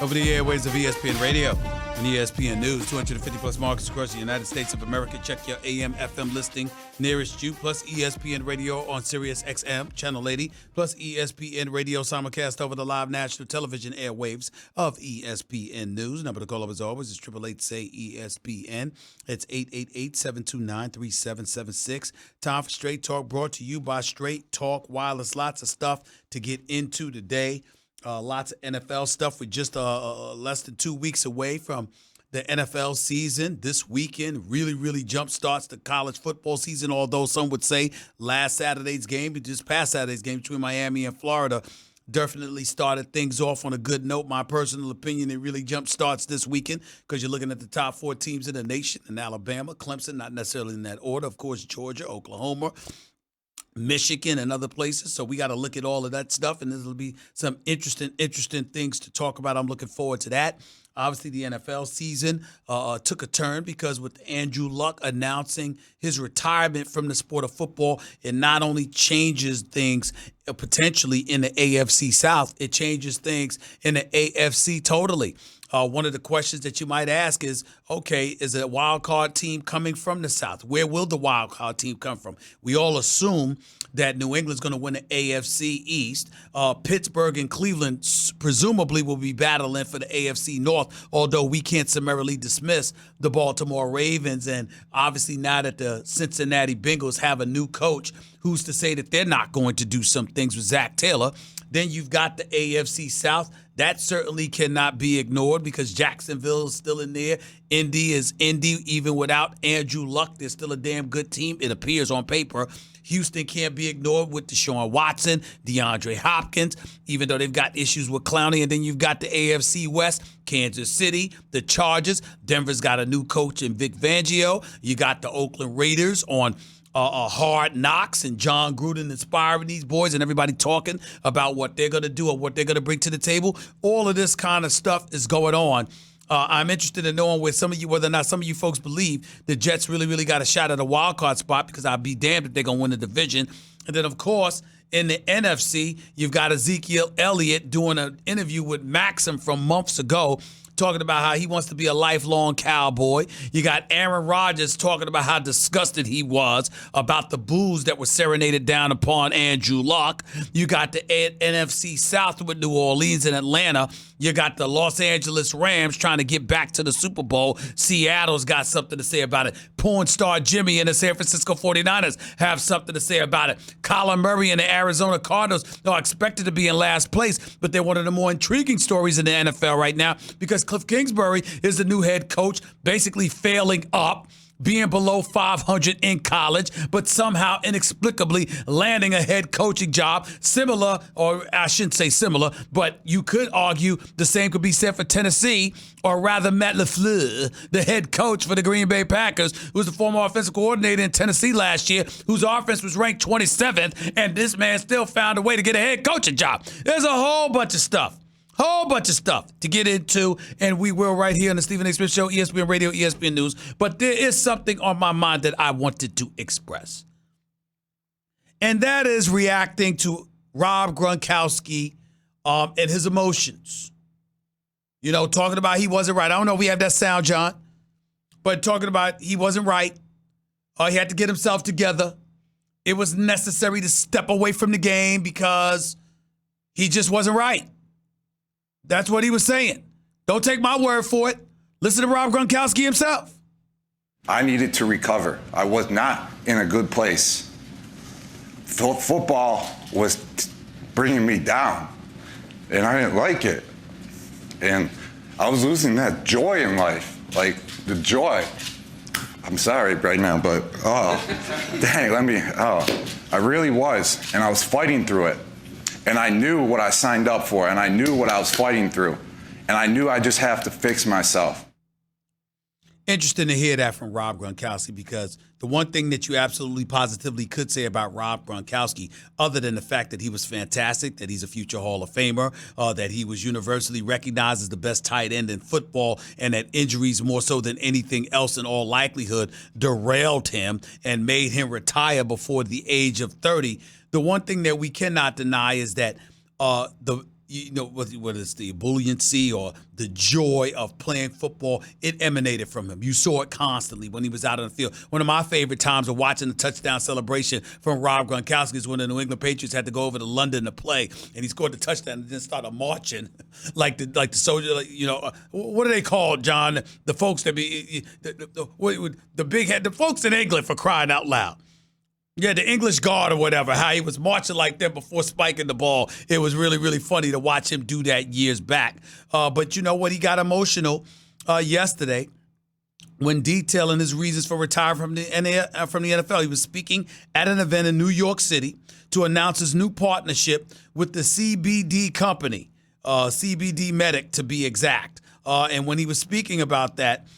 Over the airways of ESPN Radio and ESPN News, 250-plus markets across the United States of America. Check your AM, FM listing nearest you, plus ESPN Radio on Sirius XM, Channel 80, plus ESPN Radio simulcast over the live national television airwaves of ESPN News. Number to call up as always is 888-SAY-ESPN. It's 888-729-3776. Time for Straight Talk, brought to you by Straight Talk Wireless. Lots of stuff to get into today. Lots of NFL stuff. We're just less than 2 weeks away from the NFL season. This weekend really jump starts the college football season, although some would say last Saturday's game, just past Saturday's game between Miami and Florida, definitely started things off on a good note. My personal opinion, it really jump starts this weekend because you're looking at the top 4 teams in the nation, in Alabama, Clemson, not necessarily in that order, of course, Georgia, Oklahoma, Michigan, and other places. So we got to look at all of that stuff, and there'll be some interesting things to talk about. I'm looking forward to that. Obviously, the NFL season took a turn because with Andrew Luck announcing his retirement from the sport of football, it not only changes things potentially in the AFC South, it changes things in the AFC totally. One of the questions that you might ask is, okay, is a wild card team coming from the South? Where will the wild card team come from? We all assume that New England's going to win the AFC East. Pittsburgh and Cleveland presumably will be battling for the AFC North, although we can't summarily dismiss the Baltimore Ravens. And obviously now that the Cincinnati Bengals have a new coach, who's to say that they're not going to do some things with Zach Taylor? Then you've got the AFC South. That certainly cannot be ignored because Jacksonville is still in there. Indy is Indy. Even without Andrew Luck, they're still a damn good team, it appears on paper. Houston can't be ignored with Deshaun Watson, DeAndre Hopkins, even though they've got issues with Clowney. And then you've got the AFC West, Kansas City, the Chargers. Denver's got a new coach in Vic Fangio. You got the Oakland Raiders on Hard Knocks, and John Gruden inspiring these boys and everybody talking about what they're going to do or what they're going to bring to the table. All of this kind of stuff is going on. I'm interested in knowing whether or not some of you folks believe the Jets really got a shot at a wild card spot, because I'd be damned if they're going to win the division. And then, of course, in the NFC, you've got Ezekiel Elliott doing an interview with Maxim from months ago, talking about how he wants to be a lifelong Cowboy. You got Aaron Rodgers talking about how disgusted he was about the boos that were serenaded down upon Andrew Luck. You got the NFC South with New Orleans and Atlanta. You got the Los Angeles Rams trying to get back to the Super Bowl. Seattle's got something to say about it. Porn star Jimmy and the San Francisco 49ers have something to say about it. Kyler Murray and the Arizona Cardinals are expected to be in last place, but they're one of the more intriguing stories in the NFL right now because Cliff Kingsbury is the new head coach, basically failing up, being below 500 in college, but somehow inexplicably landing a head coaching job similar, or I shouldn't say similar, but you could argue the same could be said for Tennessee, or rather Matt LaFleur, the head coach for the Green Bay Packers, who was the former offensive coordinator in Tennessee last year, whose offense was ranked 27th, and this man still found a way to get a head coaching job. There's a whole bunch of stuff to get into, and we will right here on the Stephen A. Smith Show, ESPN Radio, ESPN News. But there is something on my mind that I wanted to express, and that is reacting to Rob Gronkowski and his emotions. You know, talking about he wasn't right. I don't know if we have that sound, John, but talking about he wasn't right. He had to get himself together. It was necessary to step away from the game because he just wasn't right. That's what he was saying. Don't take my word for it. Listen to Rob Gronkowski himself. I needed to recover. I was not in a good place. Football was bringing me down, and I didn't like it. And I was losing that joy in life, like the joy. I'm sorry right now, but I really was, and I was fighting through it. And I knew what I signed up for, and I knew what I was fighting through. And I knew I just have to fix myself. Interesting to hear that from Rob Gronkowski, because the one thing that you absolutely positively could say about Rob Gronkowski, other than the fact that he was fantastic, that he's a future Hall of Famer, that he was universally recognized as the best tight end in football, and that injuries more so than anything else in all likelihood derailed him and made him retire before the age of 30. The one thing that we cannot deny is that the whether it's the ebulliency or the joy of playing football, it emanated from him. You saw it constantly when he was out on the field. One of my favorite times of watching the touchdown celebration from Rob Gronkowski is when the New England Patriots had to go over to London to play, and he scored the touchdown and then started marching like the soldier. What are they called, John? The folks that be the big head, the folks in England, for crying out loud. Yeah, the English guard or whatever, how he was marching like that before spiking the ball. It was really, really funny to watch him do that years back. But you know what? He got emotional yesterday when detailing his reasons for retiring from the NFL. He was speaking at an event in New York City to announce his new partnership with the CBD company, CBD Medic to be exact. And when he was speaking about that,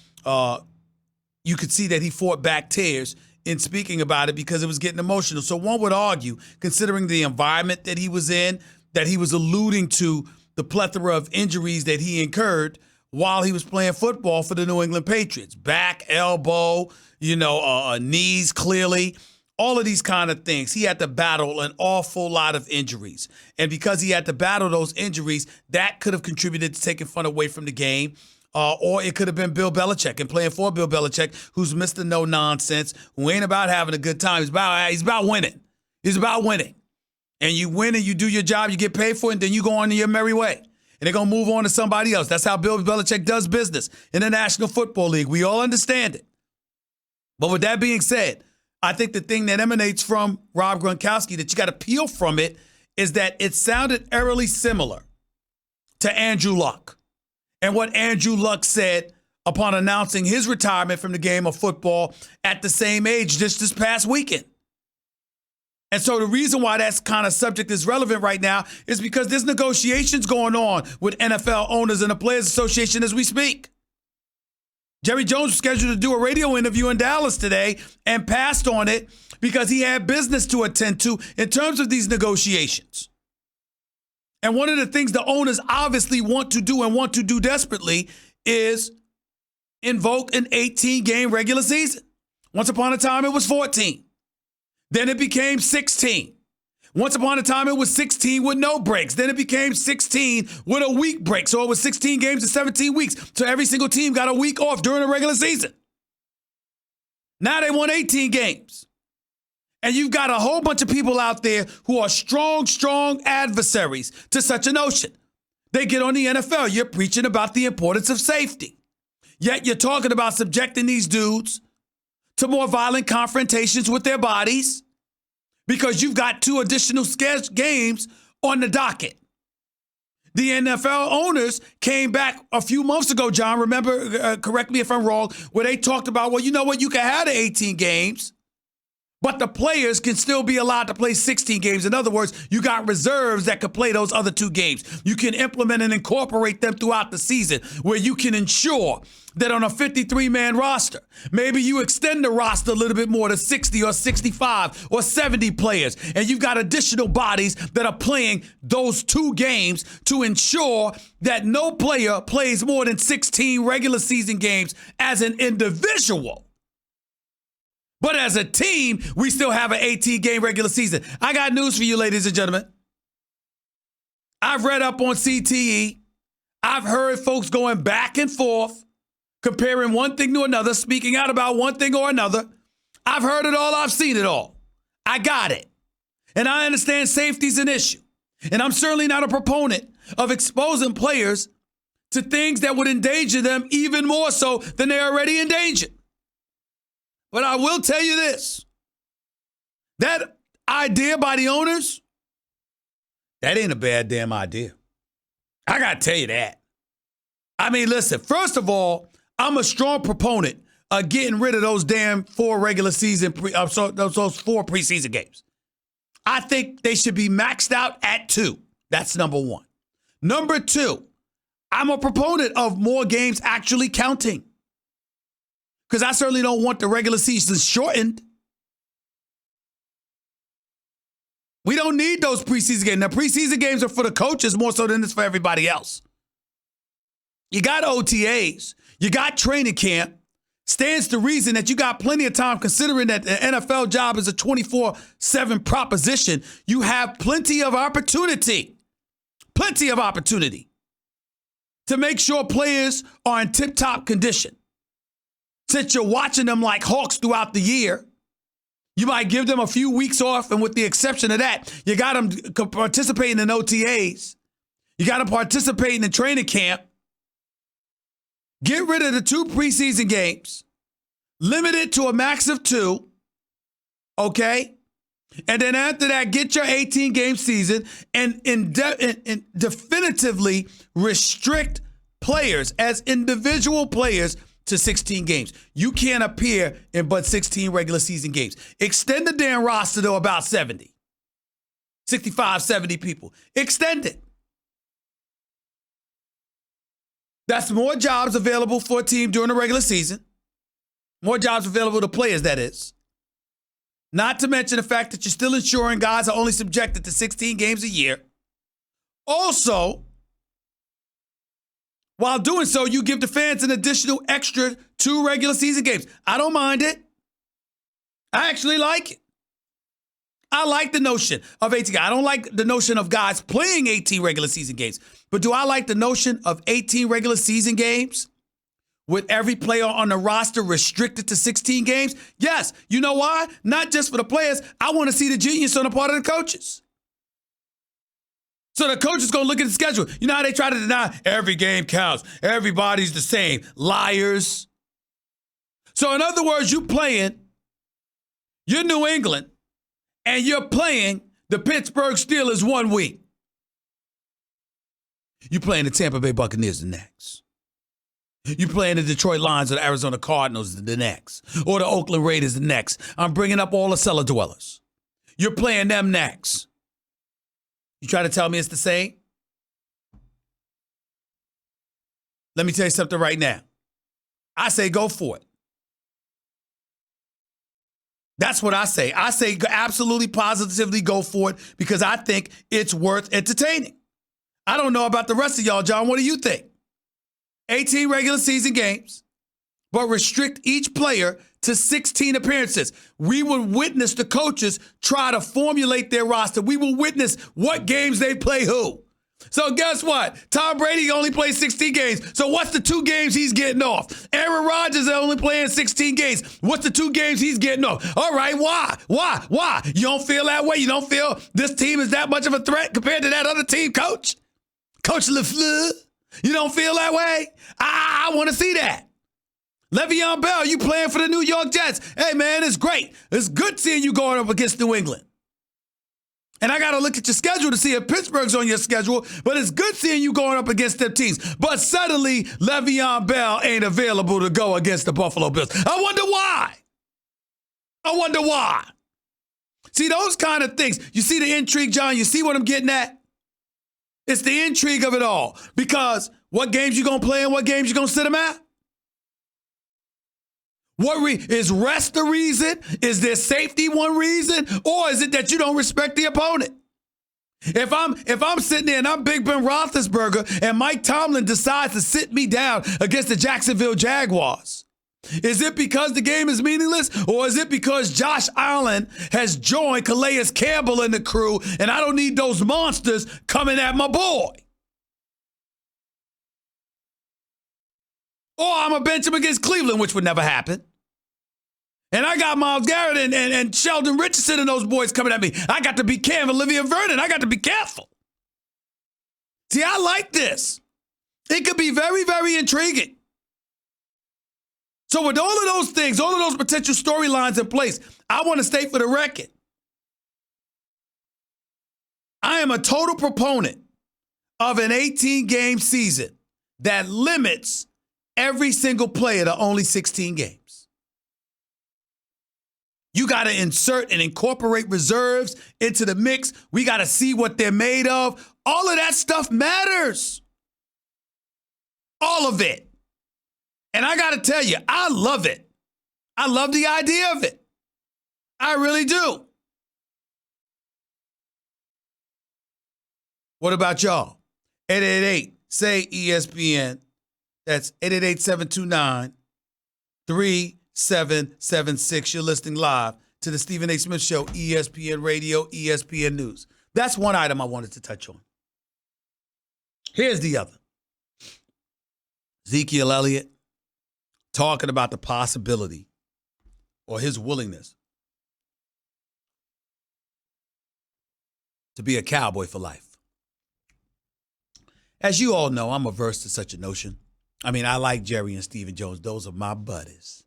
you could see that he fought back tears in speaking about it because it was getting emotional. So one would argue, considering the environment that he was in, that he was alluding to the plethora of injuries that he incurred while he was playing football for the New England Patriots. Back, elbow, knees clearly, all of these kind of things. He had to battle an awful lot of injuries. And because he had to battle those injuries, that could have contributed to taking fun away from the game. Or it could have been Bill Belichick and playing for Bill Belichick, who's Mr. No Nonsense, who ain't about having a good time. He's about winning. He's about winning. And you win and you do your job, you get paid for it, and then you go on your merry way. And they're going to move on to somebody else. That's how Bill Belichick does business in the National Football League. We all understand it. But with that being said, I think the thing that emanates from Rob Gronkowski that you got to peel from it is that it sounded eerily similar to Andrew Luck. And what Andrew Luck said upon announcing his retirement from the game of football at the same age just this past weekend. And so the reason why that kind of subject is relevant right now is because there's negotiations going on with NFL owners and the Players Association as we speak. Jerry Jones was scheduled to do a radio interview in Dallas today and passed on it because he had business to attend to in terms of these negotiations. And one of the things the owners obviously want to do desperately is invoke an 18-game regular season. Once upon a time, it was 14. Then it became 16. Once upon a time, it was 16 with no breaks. Then it became 16 with a week break. So it was 16 games in 17 weeks. So every single team got a week off during the regular season. Now they want 18 games. And you've got a whole bunch of people out there who are strong adversaries to such a notion. They get on the NFL. You're preaching about the importance of safety. Yet you're talking about subjecting these dudes to more violent confrontations with their bodies because you've got 2 additional games on the docket. The NFL owners came back a few months ago, John, remember, correct me if I'm wrong, where they talked about, well, you know what, you can have the 18 games, but the players can still be allowed to play 16 games. In other words, you got reserves that could play those other 2 games. You can implement and incorporate them throughout the season where you can ensure that on a 53-man roster, maybe you extend the roster a little bit more to 60 or 65 or 70 players, and you've got additional bodies that are playing those 2 games to ensure that no player plays more than 16 regular season games as an individual. But as a team, we still have an 18-game regular season. I got news for you, ladies and gentlemen. I've read up on CTE. I've heard folks going back and forth, comparing one thing to another, speaking out about one thing or another. I've heard it all. I've seen it all. I got it. And I understand safety's an issue. And I'm certainly not a proponent of exposing players to things that would endanger them even more so than they're already endangered. But I will tell you this, that idea by the owners, that ain't a bad damn idea. I got to tell you that. I mean, listen, first of all, I'm a strong proponent of getting rid of those damn 4 regular season, those 4 preseason games. I think they should be maxed out at 2. That's number 1. Number 2, I'm a proponent of more games actually counting. Because I certainly don't want the regular season shortened. We don't need those preseason games. Now, preseason games are for the coaches more so than it's for everybody else. You got OTAs. You got training camp. Stands to reason that you got plenty of time, considering that the NFL job is a 24/7 proposition. You have plenty of opportunity. plenty of opportunity to make sure players are in tip-top condition. Since you're watching them like hawks throughout the year, you might give them a few weeks off, and with the exception of that, you got them participating in OTAs. You got them participating in training camp. Get rid of the 2 preseason games. Limit it to a max of 2. Okay? And then after that, get your 18-game season and definitively restrict players as individual players to 16 games. You can't appear in but 16 regular season games. Extend the damn roster to about 70. 65, 70 people. Extend it. That's more jobs available for a team during the regular season. More jobs available to players, that is. Not to mention the fact that you're still ensuring guys are only subjected to 16 games a year. Also, while doing so, you give the fans an additional extra 2 regular season games. I don't mind it. I actually like it. I like the notion of 18. I don't like the notion of guys playing 18 regular season games. But do I like the notion of 18 regular season games with every player on the roster restricted to 16 games? Yes. You know why? Not just for the players. I want to see the genius on the part of the coaches. So the coach is going to look at the schedule. You know how they try to deny every game counts. Everybody's the same. Liars. So in other words, you're New England, and you're playing the Pittsburgh Steelers 1 week. You're playing the Tampa Bay Buccaneers the next. You're playing the Detroit Lions or the Arizona Cardinals the next. Or the Oakland Raiders the next. I'm bringing up all the cellar dwellers. You're playing them next. You try to tell me it's the same? Let me tell you something right now. I say go for it. That's what I say. I say absolutely positively go for it because I think it's worth entertaining. I don't know about the rest of y'all, John. What do you think? 18 regular season games, but restrict each player to 16 appearances. We will witness the coaches try to formulate their roster. We will witness what games they play who. So guess what? Tom Brady only plays 16 games. So what's the 2 games he's getting off? Aaron Rodgers is only playing 16 games. What's the 2 games he's getting off? All right, why? Why? You don't feel that way? You don't feel this team is that much of a threat compared to that other team, Coach? Coach LaFleur? You don't feel that way? I want to see that. Le'Veon Bell, you playing for the New York Jets. Hey, man, it's great. It's good seeing you going up against New England. And I got to look at your schedule to see if Pittsburgh's on your schedule, but it's good seeing you going up against them teams. But suddenly, Le'Veon Bell ain't available to go against the Buffalo Bills. I wonder why. See, those kind of things. You see the intrigue, John? You see what I'm getting at? It's the intrigue of it all. Because what games you going to play and what games you going to sit them at? Is rest the reason? Is there safety one reason? Or is it that you don't respect the opponent? If I'm sitting there and I'm Big Ben Roethlisberger and Mike Tomlin decides to sit me down against the Jacksonville Jaguars, is it because the game is meaningless? Or is it because Josh Allen has joined Calais Campbell and the crew and I don't need those monsters coming at my boy? Or I'm a bench him against Cleveland, which would never happen. And I got Myles Garrett and Sheldon Richardson and those boys coming at me. I got to be careful. Olivia Vernon, I got to be careful. See, I like this. It could be very, very intriguing. So with all of those things, all of those potential storylines in place, I want to state for the record, I am a total proponent of an 18-game season that limits every single player to only 16 games. You got to insert and incorporate reserves into the mix. We got to see what they're made of. All of that stuff matters. All of it. And I got to tell you, I love it. I love the idea of it. I really do. What about y'all? 888-SAY-ESPN. That's 888-729-3776. You're listening live to the Stephen A. Smith Show, ESPN Radio, ESPN News. That's one item I wanted to touch on. Here's the other. Ezekiel Elliott talking about the possibility or his willingness to be a Cowboy for life. As you all know, I'm averse to such a notion. I mean, I like Jerry and Stephen Jones. Those are my buddies.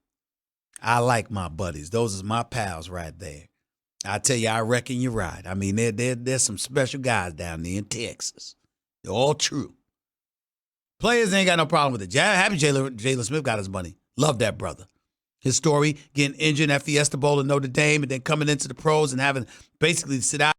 I like my buddies. Those are my pals right there. I tell you, I reckon you're right. I mean, there's some special guys down there in Texas. They're all true. Players ain't got no problem with it. Happy Jalen Smith got his money. Love that brother. His story, getting injured at Fiesta Bowl in Notre Dame and then coming into the pros and having basically to sit out.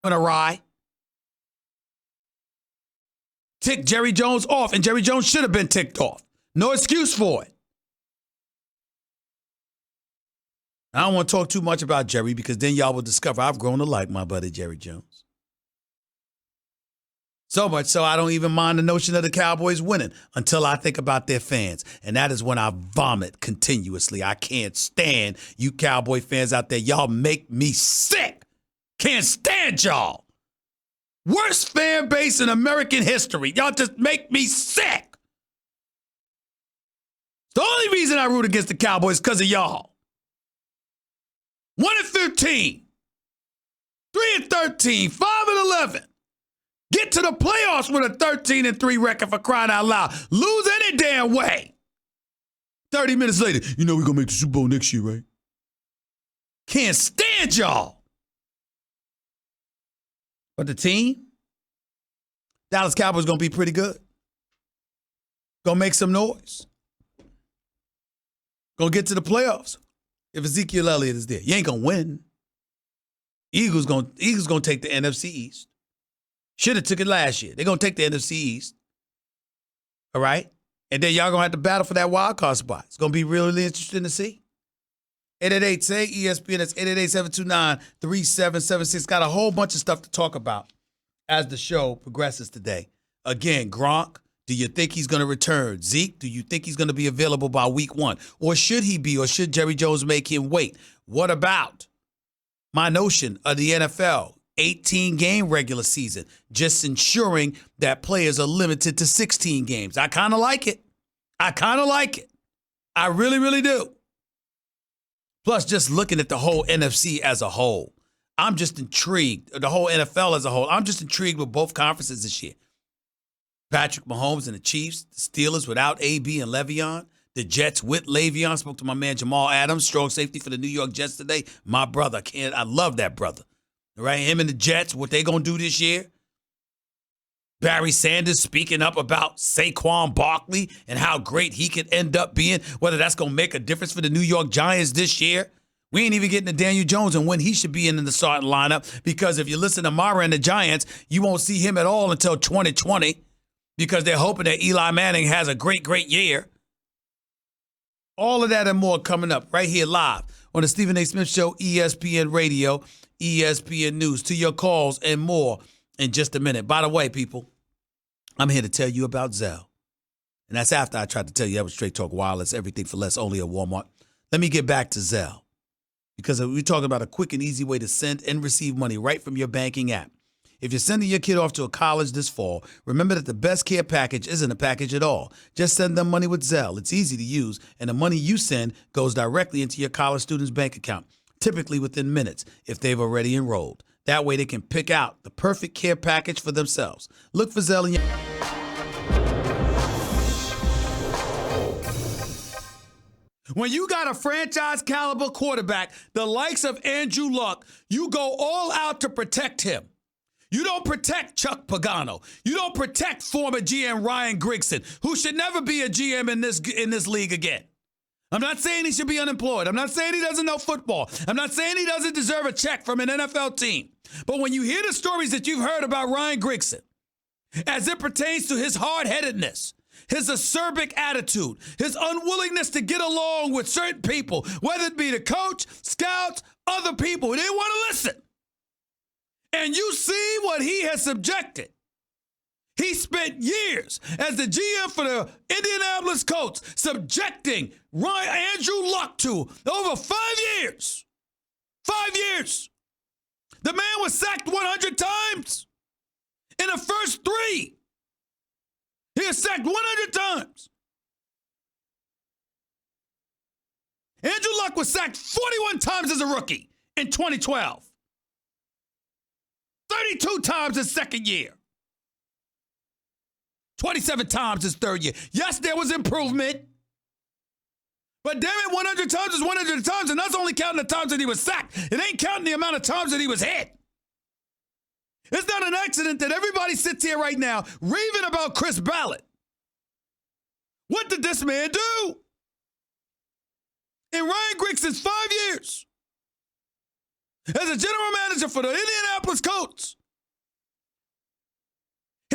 Awry. Tick Jerry Jones off, and Jerry Jones should have been ticked off. No excuse for it. I don't want to talk too much about Jerry because then y'all will discover I've grown to like my buddy Jerry Jones. So much so I don't even mind the notion of the Cowboys winning until I think about their fans. And that is when I vomit continuously. I can't stand you Cowboy fans out there. Y'all make me sick. Can't stand y'all. Worst fan base in American history. Y'all just make me sick. The only reason I root against the Cowboys is because of y'all. 1-15, 3-13, 5-11. Get to the playoffs with a 13-3 record for crying out loud. Lose any damn way. 30 minutes later, you know we're going to make the Super Bowl next year, right? Can't stand y'all. But the team, Dallas Cowboys going to be pretty good. Going to make some noise. Going to get to the playoffs. If Ezekiel Elliott is there, you ain't going to win. Eagles going to take the NFC East. Should have took it last year. They're going to take the NFC East. All right? And then y'all going to have to battle for that wild card spot. It's going to be really interesting to see. 888-SAY-ESPN. That's 888-729-3776. Got a whole bunch of stuff to talk about as the show progresses today. Again, Gronk, do you think he's going to return? Zeke, do you think he's going to be available by week 1? Or should he be? Or should Jerry Jones make him wait? What about my notion of the NFL? 18-game regular season, just ensuring that players are limited to 16 games. I kind of like it. I really, really do. Plus, just looking at the whole NFC as a whole, I'm just intrigued. The whole NFL as a whole, I'm just intrigued with both conferences this year. Patrick Mahomes and the Chiefs, the Steelers without AB and Le'Veon, the Jets with Le'Veon. Spoke to my man Jamal Adams, strong safety for the New York Jets today. My brother, I love that brother. All right, him and the Jets, what they going to do this year? Barry Sanders speaking up about Saquon Barkley and how great he could end up being, whether that's going to make a difference for the New York Giants this year. We ain't even getting to Daniel Jones and when he should be in the starting lineup, because if you listen to Mara and the Giants, you won't see him at all until 2020 because they're hoping that Eli Manning has a great, great year. All of that and more coming up right here live on the Stephen A. Smith Show, ESPN Radio, ESPN News. To your calls and more in just a minute. By the way, people, I'm here to tell you about Zelle. And that's after I tried to tell you that was Straight Talk Wireless, everything for less, only at Walmart. Let me get back to Zelle, because we're talking about a quick and easy way to send and receive money right from your banking app. If you're sending your kid off to a college this fall, remember that the best care package isn't a package at all. Just send them money with Zelle. It's easy to use, and the money you send goes directly into your college student's bank account, typically within minutes if they've already enrolled. That way they can pick out the perfect care package for themselves. Look for Zelle in your... When you got a franchise caliber quarterback, the likes of Andrew Luck, you go all out to protect him. You don't protect Chuck Pagano. You don't protect former GM Ryan Grigson, who should never be a GM in this league again. I'm not saying he should be unemployed. I'm not saying he doesn't know football. I'm not saying he doesn't deserve a check from an NFL team. But when you hear the stories that you've heard about Ryan Grigson, as it pertains to his hard-headedness, his acerbic attitude, his unwillingness to get along with certain people, whether it be the coach, scouts, other people who didn't want to listen. And you see what he has subjected. He spent years as the GM for the Indianapolis Colts, subjecting Andrew Luck to over 5 years. 5 years. The man was sacked 100 times. In the first 3, he was sacked 100 times. Andrew Luck was sacked 41 times as a rookie in 2012. 32 times his second year. 27 times his third year. Yes, there was improvement. But damn it, 100 times is 100 times, and that's only counting the times that he was sacked. It ain't counting the amount of times that he was hit. It's not an accident that everybody sits here right now raving about Chris Ballard. What did this man do? In Ryan Grigson's 5 years as a general manager for the Indianapolis Colts,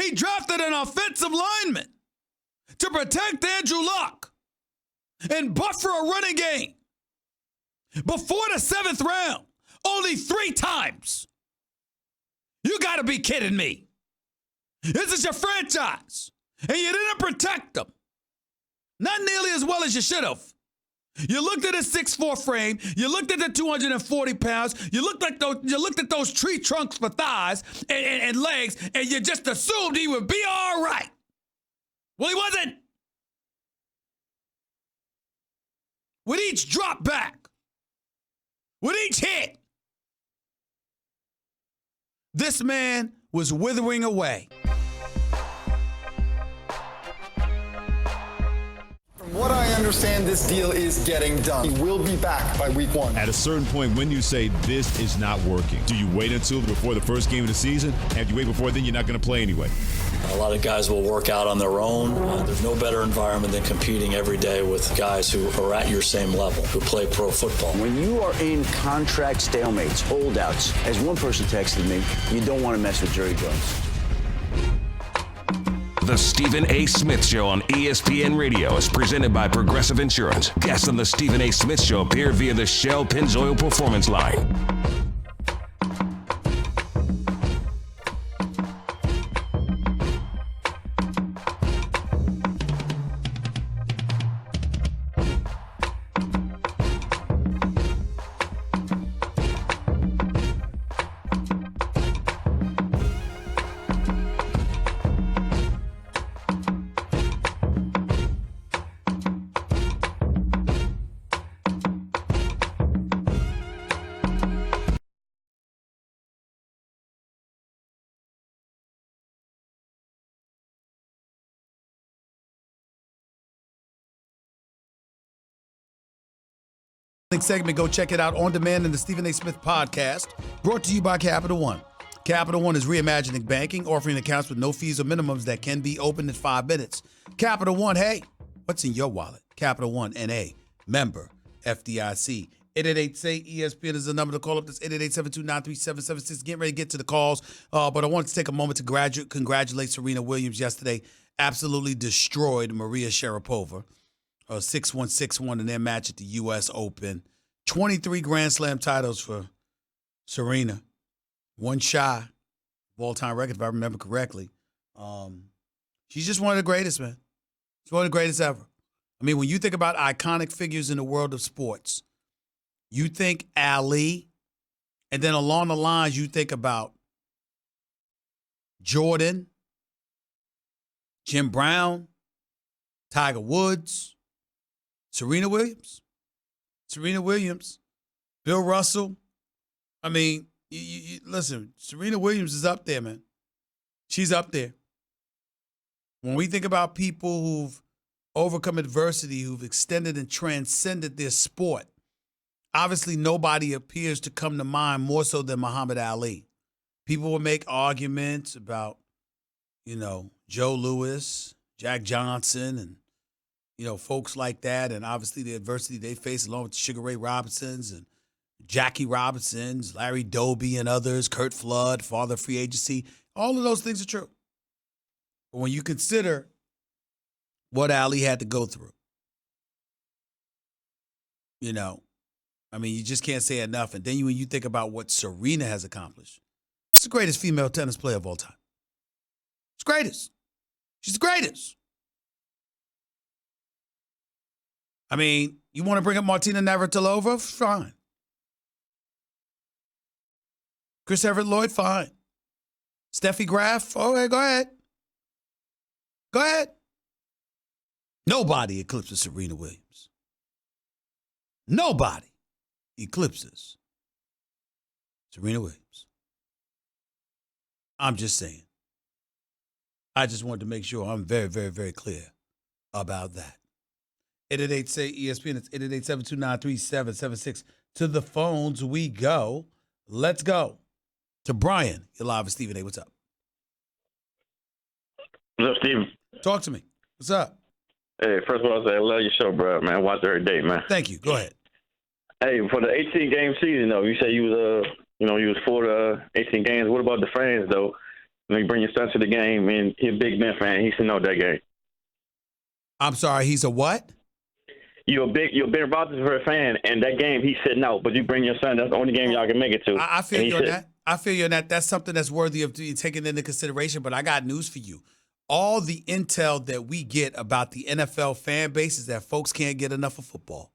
he drafted an offensive lineman to protect Andrew Luck and buffer a running game. Before the 7th round, only 3 times. You got to be kidding me. This is your franchise, and you didn't protect them. Not nearly as well as you should have. You looked at his 6'4" frame. You looked at the 240 pounds. You looked at those tree trunks for thighs and legs, and you just assumed he would be all right. Well, he wasn't. With each drop back, with each hit, this man was withering away. From what I understand, this deal is getting done. He will be back by week 1. At a certain point, when you say this is not working, do you wait until before the first game of the season? And if you wait before then, you're not going to play anyway. A lot of guys will work out on their own. There's no better environment than competing every day with guys who are at your same level, who play pro football. When you are in contract stalemates, holdouts, as one person texted me, you don't want to mess with Jerry Jones. The Stephen A. Smith Show on ESPN Radio is presented by Progressive Insurance. Guests on the Stephen A. Smith Show appear via the Shell Pennzoil Performance Line. Segment, go check it out on demand in the Stephen A. Smith podcast, brought to you by Capital One. Capital One is reimagining banking, offering accounts with no fees or minimums that can be opened in 5 minutes. Capital One, hey, what's in your wallet? Capital One, N.A., member, FDIC. 888-SAY-ESPN is the number to call up. That's 888-729-3776. Getting ready to get to the calls, but I wanted to take a moment to congratulate Serena Williams yesterday. Absolutely destroyed Maria Sharapova. 6-1, 6-1 in their match at the U.S. Open. 23 Grand Slam titles for Serena. One shy of all-time record, if I remember correctly. She's just one of the greatest, man. She's one of the greatest ever. I mean, when you think about iconic figures in the world of sports, you think Ali, and then along the lines, you think about Jordan, Jim Brown, Tiger Woods, Serena Williams, Bill Russell. I mean, listen, Serena Williams is up there, man. She's up there. When we think about people who've overcome adversity, who've extended and transcended their sport, obviously nobody appears to come to mind more so than Muhammad Ali. People will make arguments about, Joe Louis, Jack Johnson, and, folks like that, and obviously the adversity they faced along with Sugar Ray Robinsons and Jackie Robinsons, Larry Doby and others, Kurt Flood, father of free agency. All of those things are true. But when you consider what Ali had to go through, you just can't say enough. And then when you think about what Serena has accomplished, she's the greatest female tennis player of all time. She's the greatest. She's the greatest. I mean, you want to bring up Martina Navratilova? Fine. Chris Everett-Lloyd? Fine. Steffi Graf? Okay, go ahead. Go ahead. Nobody eclipses Serena Williams. Nobody eclipses Serena Williams. I'm just saying. I just wanted to make sure I'm very, very, very clear about that. 888-SAY-ESPN. It's 888-729-3776. To the phones we go. Let's go to Brian. You're live with Stephen A. What's up? What's up, Steve? Talk to me. What's up? Hey, first of all, I say I love your show, bro, man. I watch it every day, man. Thank you. Go ahead. Hey, for the 18-game season, though, you say you was you was for the 18 games. What about the fans, though? When you bring your son to the game, and he's a big Ben fan, he should know that game. I'm sorry, he's a what? You're a Ben Roethlisberger fan, and that game he said no, but you bring your son. That's the only game y'all can make it to. I feel you on that. I feel you on that. That's something that's worthy of taking into consideration. But I got news for you. All the intel that we get about the NFL fan base is that folks can't get enough of football.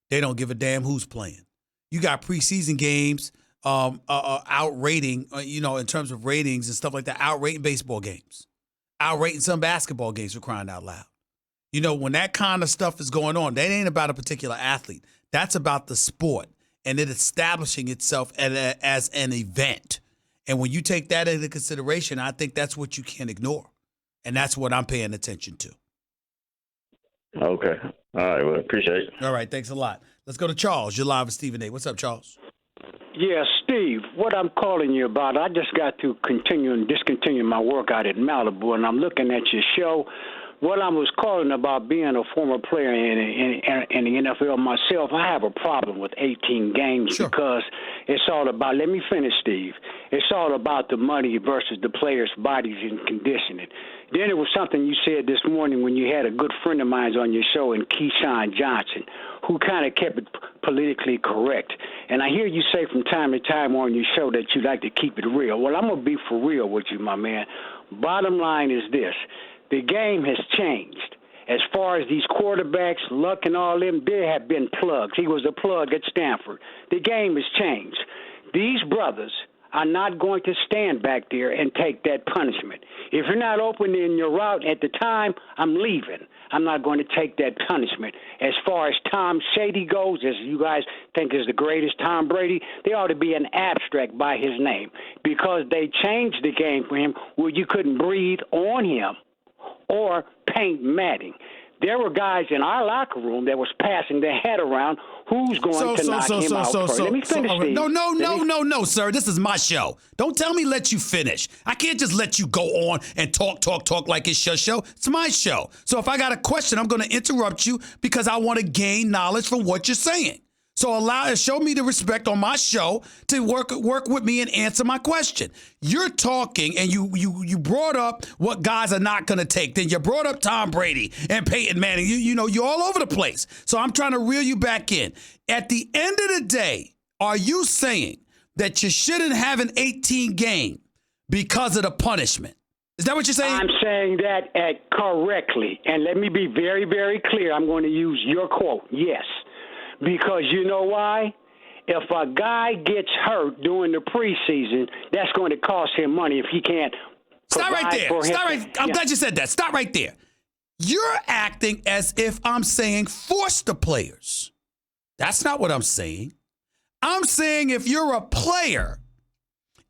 They don't give a damn who's playing. You got preseason games outrating, in terms of ratings and stuff like that, outrating baseball games, outrating some basketball games, for crying out loud. When that kind of stuff is going on, that ain't about a particular athlete. That's about the sport and it establishing itself as an event. And when you take that into consideration, I think that's what you can't ignore. And that's what I'm paying attention to. Okay. All right. Well, appreciate it. All right. Thanks a lot. Let's go to Charles. You're live with Stephen A. What's up, Charles? Yeah, Steve, what I'm calling you about, I just got to continue and discontinue my workout at Malibu, and I'm looking at your show. What I was calling about being a former player in the NFL myself, I have a problem with 18 games because it's all about, let me finish, Steve. It's all about the money versus the players' bodies and conditioning. Then it was something you said this morning when you had a good friend of mine on your show, and Keyshawn Johnson, who kind of kept it politically correct. And I hear you say from time to time on your show that you like to keep it real. Well, I'm going to be for real with you, my man. Bottom line is this. The game has changed. As far as these quarterbacks, Luck and all them, there have been plugs. He was a plug at Stanford. The game has changed. These brothers are not going to stand back there and take that punishment. If you're not open in your route at the time, I'm leaving. I'm not going to take that punishment. As far as Tom Shady goes, as you guys think is the greatest Tom Brady, there ought to be an abstract by his name because they changed the game for him where you couldn't breathe on him or paint matting. There were guys in our locker room that was passing their head around. Who's going to knock him out first? Let me finish, Steve. No, sir. This is my show. Don't tell me let you finish. I can't just let you go on and talk like it's your show. It's my show. So if I got a question, I'm going to interrupt you because I want to gain knowledge from what you're saying. So show me the respect on my show to work with me and answer my question. You're talking and you brought up what guys are not going to take. Then you brought up Tom Brady and Peyton Manning. You're all over the place. So I'm trying to reel you back in. At the end of the day, are you saying that you shouldn't have an 18 game because of the punishment. Is that what you're saying? I'm saying that correctly. And let me be very, very clear. I'm going to use your quote. Yes. Because you know why? If a guy gets hurt during the preseason, that's going to cost him money if he can't. Stop right there. Stop right. I'm glad you said that. Stop right there. You're acting as if I'm saying force the players. That's not what I'm saying. I'm saying if you're a player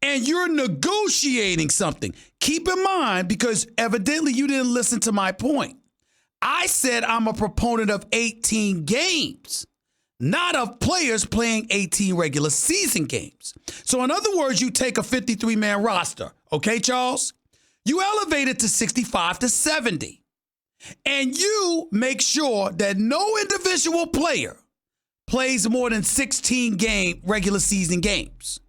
and you're negotiating something, keep in mind, because evidently you didn't listen to my point. I said I'm a proponent of 18 games, not of players playing 18 regular season games. So in other words, you take a 53-man roster, okay, Charles? You elevate it to 65 to 70. And you make sure that no individual player plays more than 16 regular season games.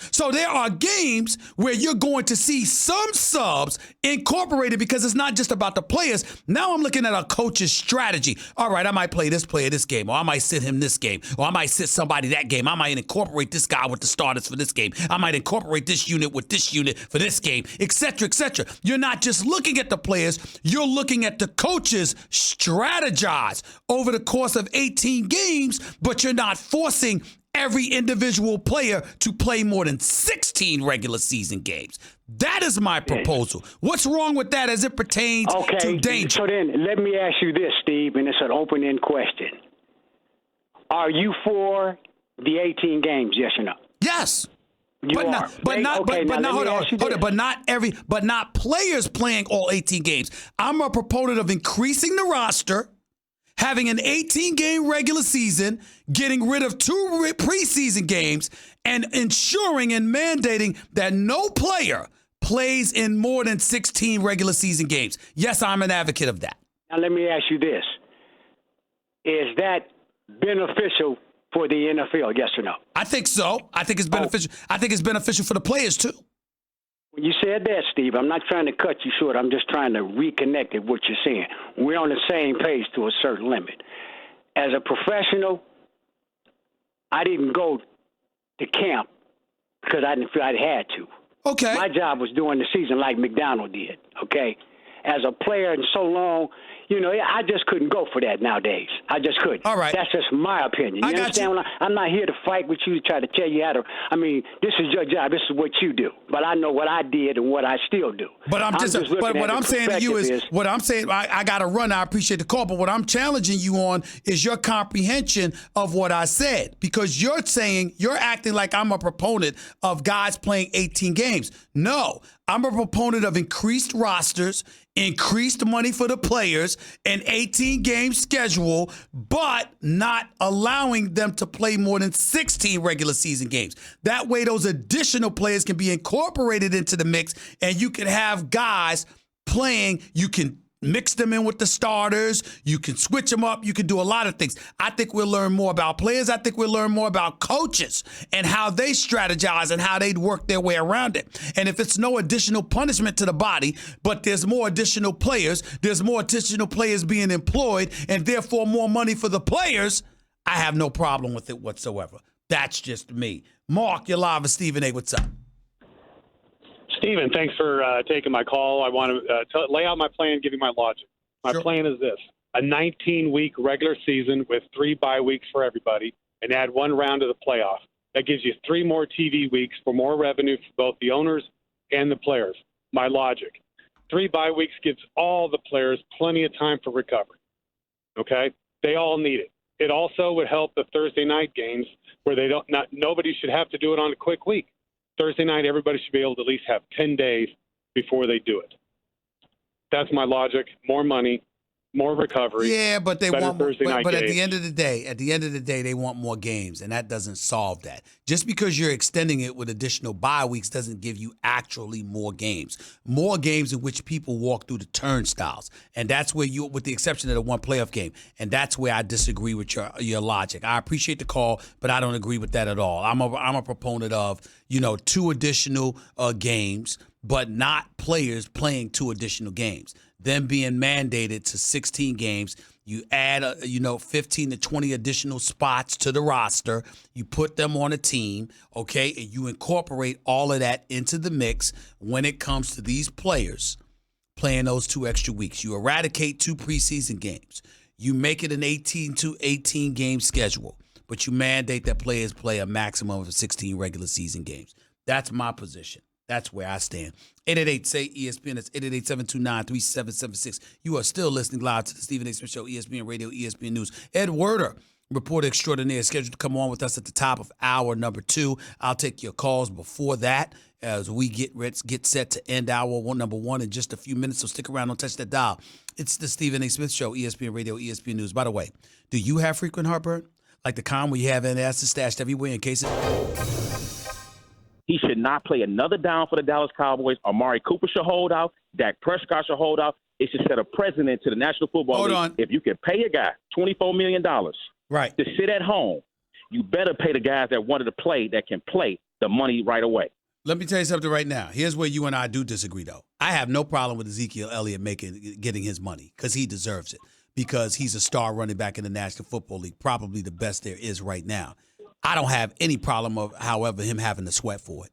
So there are games where you're going to see some subs incorporated because it's not just about the players. Now I'm looking at a coach's strategy. All right, I might play this player this game, or I might sit him this game, or I might sit somebody that game. I might incorporate this guy with the starters for this game. I might incorporate this unit with this unit for this game, et cetera, et cetera. You're not just looking at the players. You're looking at the coaches strategize over the course of 18 games, but you're not forcing every individual player to play more than 16 regular season games. That is my proposal. What's wrong with that as it pertains to danger? So then let me ask you this, Steve, and it's an open-end question. Are you for the 18 games, yes or no? Yes. You are. But not players playing all 18 games. I'm a proponent of increasing the roster, having an 18-game regular season, getting rid of 2 preseason games, and ensuring and mandating that no player plays in more than 16 regular season games. Yes, I'm an advocate of that. Now, let me ask you this. Is that beneficial for the NFL, yes or no? I think so. I think it's beneficial. I think it's beneficial for the players, too. When you said that, Steve, I'm not trying to cut you short. I'm just trying to reconnect with what you're saying. We're on the same page to a certain limit. As a professional, I didn't go to camp because I didn't feel I had to. Okay. My job was during the season like McDonald did, okay? As a player and so long, I just couldn't go for that nowadays. I just couldn't. All right. That's just my opinion. You understand? I'm not here to fight with you to try to tell you how to. I mean, this is your job. This is what you do. But I know what I did and what I still do. But what I'm saying to you is what I'm saying. I got to run. I appreciate the call. But what I'm challenging you on is your comprehension of what I said, because you're acting like I'm a proponent of guys playing 18 games. No, I'm a proponent of increased rosters, increased money for the players, an 18-game schedule, but not allowing them to play more than 16 regular season games. That way, those additional players can be incorporated into the mix, and you can have guys playing. You can mix them in with the starters. You can switch them up. You can do a lot of things. I think we'll learn more about players. I think we'll learn more about coaches and how they strategize and how they'd work their way around it. And if it's no additional punishment to the body, but there's more additional players, there's more additional players being employed, and therefore more money for the players, I have no problem with it whatsoever. That's just me. Mark, you're live with Stephen A. What's up? Stephen, thanks for taking my call. I want to lay out my plan, give you my logic. My plan is this: a 19-week regular season with 3 bye weeks for everybody, and add 1 round of the playoff. That gives you 3 more TV weeks for more revenue for both the owners and the players. My logic: 3 bye weeks gives all the players plenty of time for recovery. Okay, they all need it. It also would help the Thursday night games where nobody should have to do it on a quick week. Thursday night, everybody should be able to at least have 10 days before they do it. That's my logic. More money, more recovery. Yeah, but they want more. But at games. the end of the day, they want more games, and that doesn't solve that. Just because you're extending it with additional bye weeks doesn't give you actually more games. More games in which people walk through the turnstiles, and that's where you, with the exception of the 1 playoff game, and that's where I disagree with your logic. I appreciate the call, but I don't agree with that at all. I'm a proponent of 2 additional games, but not players playing 2 additional games. them being mandated to 16 games. You add, 15 to 20 additional spots to the roster. You put them on a team, okay, and you incorporate all of that into the mix when it comes to these players playing those 2 extra weeks. You eradicate 2 preseason games. You make it an 18 game schedule, but you mandate that players play a maximum of 16 regular season games. That's my position. That's where I stand. 888-SAY-ESPN. That's 888-729-3776. You are still listening live to the Stephen A. Smith Show, ESPN Radio, ESPN News. Ed Werder, reporter extraordinaire, is scheduled to come on with us at the top of hour number 2. I'll take your calls before that as we get set to end hour number 1 in just a few minutes. So stick around. Don't touch that dial. It's the Stephen A. Smith Show, ESPN Radio, ESPN News. By the way, do you have frequent heartburn? Like the kind where you have antacids stashed everywhere in case He should not play another down for the Dallas Cowboys. Amari Cooper should hold out. Dak Prescott should hold out. It should set a precedent to the National Football League. If you can pay a guy $24 million right to sit at home, you better pay the guys that wanted to play, that can play, the money right away. Let me tell you something right now. Here's where you and I do disagree, though. I have no problem with Ezekiel Elliott getting his money because he deserves it, because he's a star running back in the National Football League, probably the best there is right now. I don't have any problem of, however, him having to sweat for it.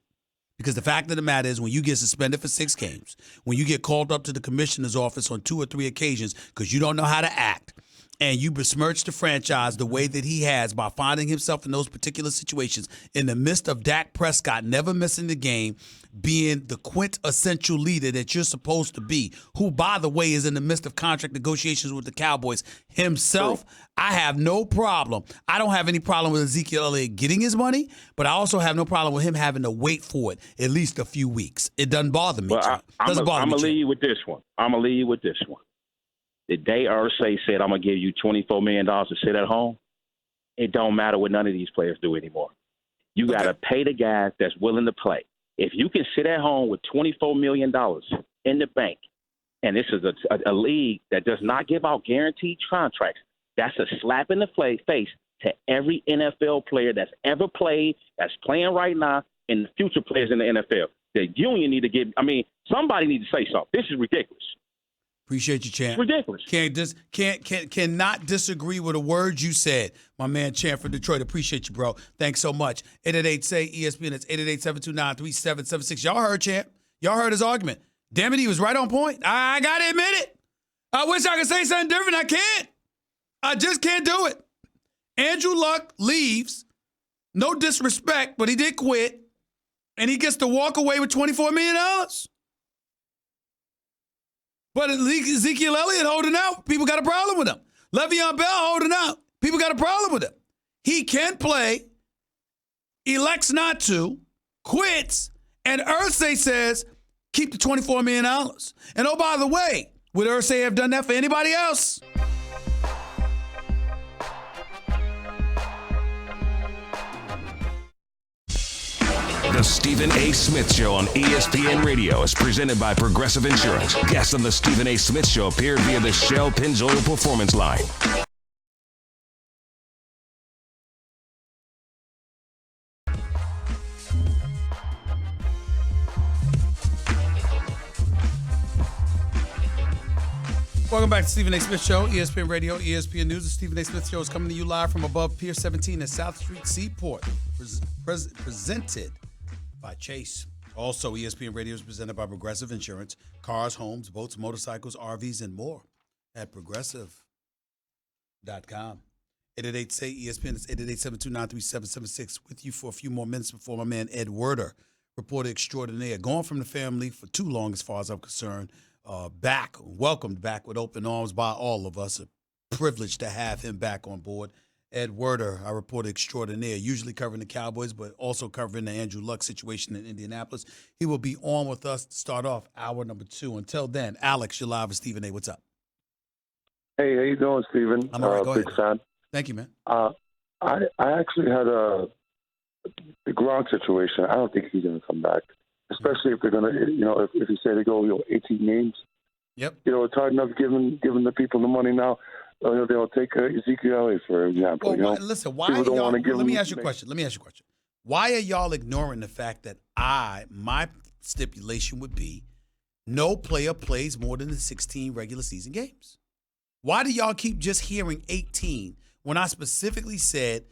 Because the fact of the matter is, when you get suspended for 6 games, when you get called up to the commissioner's office on 2 or 3 occasions because you don't know how to act, and you besmirch the franchise the way that he has by finding himself in those particular situations in the midst of Dak Prescott never missing the game, being the quintessential leader that you're supposed to be, who, by the way, is in the midst of contract negotiations with the Cowboys himself. I have no problem. I don't have any problem with Ezekiel Elliott getting his money, but I also have no problem with him having to wait for it at least a few weeks. It doesn't bother me. Well, I'm going to leave you with this one. The day Irsay said, I'm going to give you $24 million to sit at home, it don't matter what none of these players do anymore. You got to pay the guys that's willing to play. If you can sit at home with $24 million in the bank, and this is a league that does not give out guaranteed contracts, that's a slap in the face to every NFL player that's ever played, that's playing right now, and the future players in the NFL. The union need to somebody need to say something. This is ridiculous. Appreciate you, Champ. It's ridiculous. Cannot disagree with a word you said, my man Champ from Detroit. Appreciate you, bro. Thanks so much. 888-SAY-ESPN. It's 888-729-3776. Y'all heard Champ. Y'all heard his argument. Damn it, he was right on point. I got to admit it. I wish I could say something different. I can't. I just can't do it. Andrew Luck leaves. No disrespect, but he did quit. And he gets to walk away with $24 million. But Ezekiel Elliott holding out, people got a problem with him. Le'Veon Bell holding out, people got a problem with him. He can play, elects not to, quits, and Irsay says, keep the $24 million. And oh, by the way, would Irsay have done that for anybody else? The Stephen A. Smith Show on ESPN Radio is presented by Progressive Insurance. Guests on the Stephen A. Smith Show appear via the Shell Pennzoil Performance Line. Welcome back to Stephen A. Smith Show, ESPN Radio, ESPN News. The Stephen A. Smith Show is coming to you live from above Pier 17 at South Street Seaport, presented by Chase. Also, ESPN Radio is presented by Progressive Insurance. Cars, homes, boats, motorcycles, RVs, and more at progressive.com. 888-SAY-ESPN. It's 888-729-3776. With you for a few more minutes before my man Ed Werder, reporter extraordinaire, gone from the family for too long as far as I'm concerned. Welcomed back with open arms by all of us. A privilege to have him back on board. Ed Werder, our reporter extraordinaire, usually covering the Cowboys, but also covering the Andrew Luck situation in Indianapolis. He will be on with us to start off hour number 2. Until then, Alex, you're live with Stephen A. What's up? Hey, how you doing, Stephen? I'm all right. Go big ahead. fan. Thank you, man. I actually had the Gronk situation. I don't think he's going to come back, especially if they're going to, if you say they go 18 games. Yep. It's hard enough giving the people the money now. They'll take Ezekiel Elliott, for example. Listen, why are y'all, let me ask you a question. Why are y'all ignoring the fact that my stipulation would be no player plays more than the 16 regular season games. Why do y'all keep just hearing 18 when I specifically said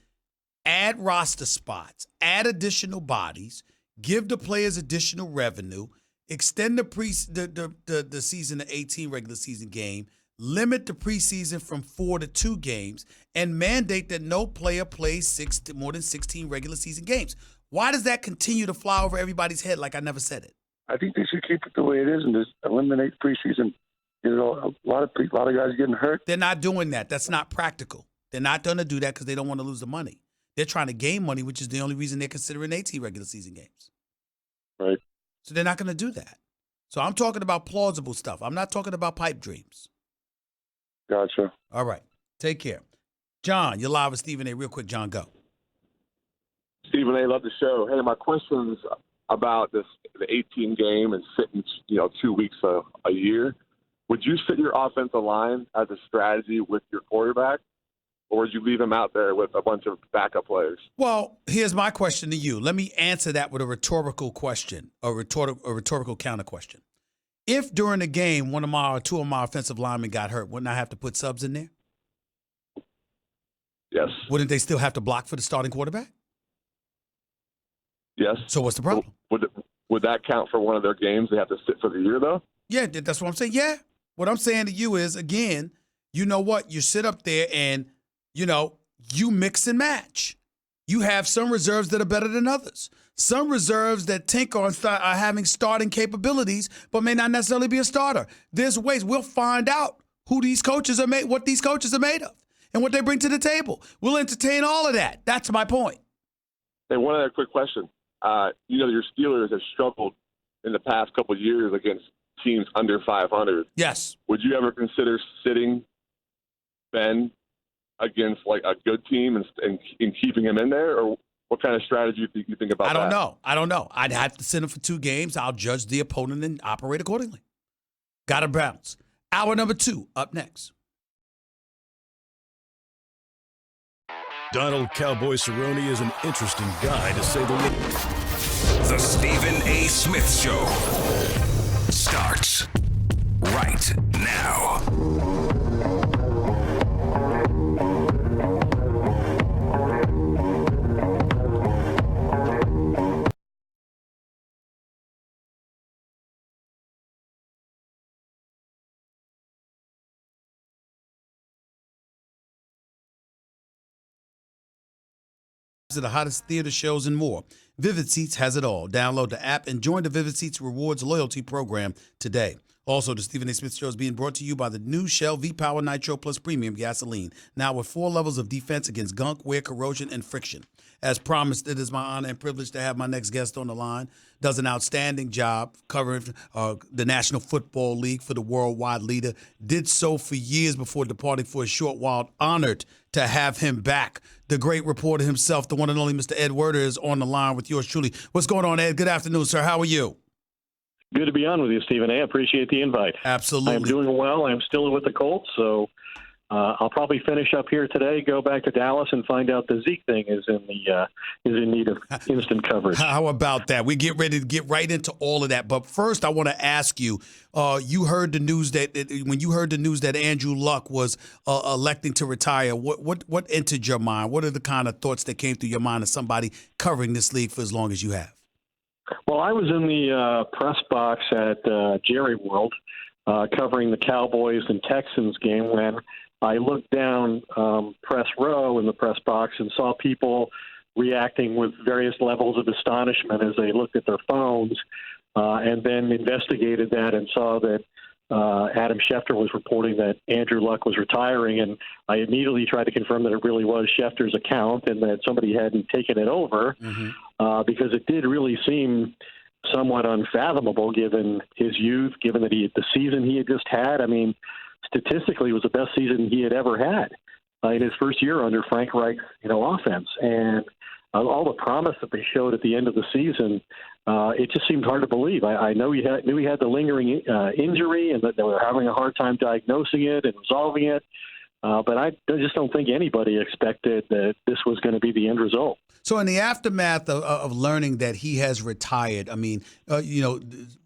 add roster spots, add additional bodies, give the players additional revenue, extend the season to 18 regular season game, limit the preseason from 4 to 2 games, and mandate that no player plays more than 16 regular season games? Why does that continue to fly over everybody's head like I never said it? I think they should keep it the way it is and just eliminate preseason. You know, a lot of guys getting hurt. They're not doing that. That's not practical. They're not going to do that because they don't want to lose the money. They're trying to gain money, which is the only reason they're considering 18 regular season games. Right. So they're not going to do that. So I'm talking about plausible stuff. I'm not talking about pipe dreams. Gotcha. All right. Take care. John, you're live with Stephen A. Real quick, John, go. Stephen A., love the show. Hey, my question's about the 18 game and sitting, 2 weeks a year. Would you sit your offensive line as a strategy with your quarterback, or would you leave him out there with a bunch of backup players? Well, here's my question to you. Let me answer that with a rhetorical question, a rhetorical counter question. If during the game two of my offensive linemen got hurt, wouldn't I have to put subs in there? Yes. Wouldn't they still have to block for the starting quarterback? Yes. So what's the problem? Would that count for one of their games they have to sit for the year, though? Yeah, that's what I'm saying. Yeah. What I'm saying to you is, again, you know what? You sit up there and, you mix and match. You have some reserves that are better than others. Some reserves that tinker on are having starting capabilities, but may not necessarily be a starter. There's ways we'll find out who these coaches are made, what these coaches are made of, and what they bring to the table. We'll entertain all of that. That's my point. Hey, one other quick question. Your Steelers have struggled in the past couple of years against teams under 500. Yes. Would you ever consider sitting Ben against like a good team and keeping him in there, or what kind of strategy do you think about that? I don't know. I'd have to send him for 2 games. I'll judge the opponent and operate accordingly. Got to bounce. Hour number 2 up next. Donald Cowboy Cerrone is an interesting guy, to say the least. The Stephen A. Smith Show starts right now. To the hottest theater shows and more. Vivid Seats has it all. Download the app and join the Vivid Seats Rewards loyalty program today. Also, the Stephen A. Smith Show is being brought to you by the new Shell V-Power Nitro Plus Premium Gasoline, now with 4 levels of defense against gunk, wear, corrosion, and friction. As promised, it is my honor and privilege to have my next guest on the line. Does an outstanding job covering the National Football League for the worldwide leader. Did so for years before departing for a short while. Honored to have him back. The great reporter himself, the one and only Mr. Ed Werder, is on the line with yours truly. What's going on, Ed? Good afternoon, sir. How are you? Good to be on with you, Stephen A. I appreciate the invite. Absolutely. I'm doing well. I'm still with the Colts, so I'll probably finish up here today, go back to Dallas, and find out the Zeke thing is in need of instant coverage. How about that? We get ready to get right into all of that. But first, I want to ask you: you heard the news when you heard the news that Andrew Luck was electing to retire. What entered your mind? What are the kind of thoughts that came through your mind as somebody covering this league for as long as you have? Well, I was in the press box at Jerry World covering the Cowboys and Texans game when I looked down press row in the press box and saw people reacting with various levels of astonishment as they looked at their phones and then investigated that and saw that Adam Schefter was reporting that Andrew Luck was retiring, and I immediately tried to confirm that it really was Schefter's account and that somebody hadn't taken it over because it did really seem somewhat unfathomable given his youth, given that the season he had just had. I mean, statistically, it was the best season he had ever had in his first year under Frank Reich's offense, and all the promise that they showed at the end of the season, it just seemed hard to believe. I know knew he had the lingering injury and that they were having a hard time diagnosing it and resolving it. But I just don't think anybody expected that this was going to be the end result. So in the aftermath of learning that he has retired, I mean,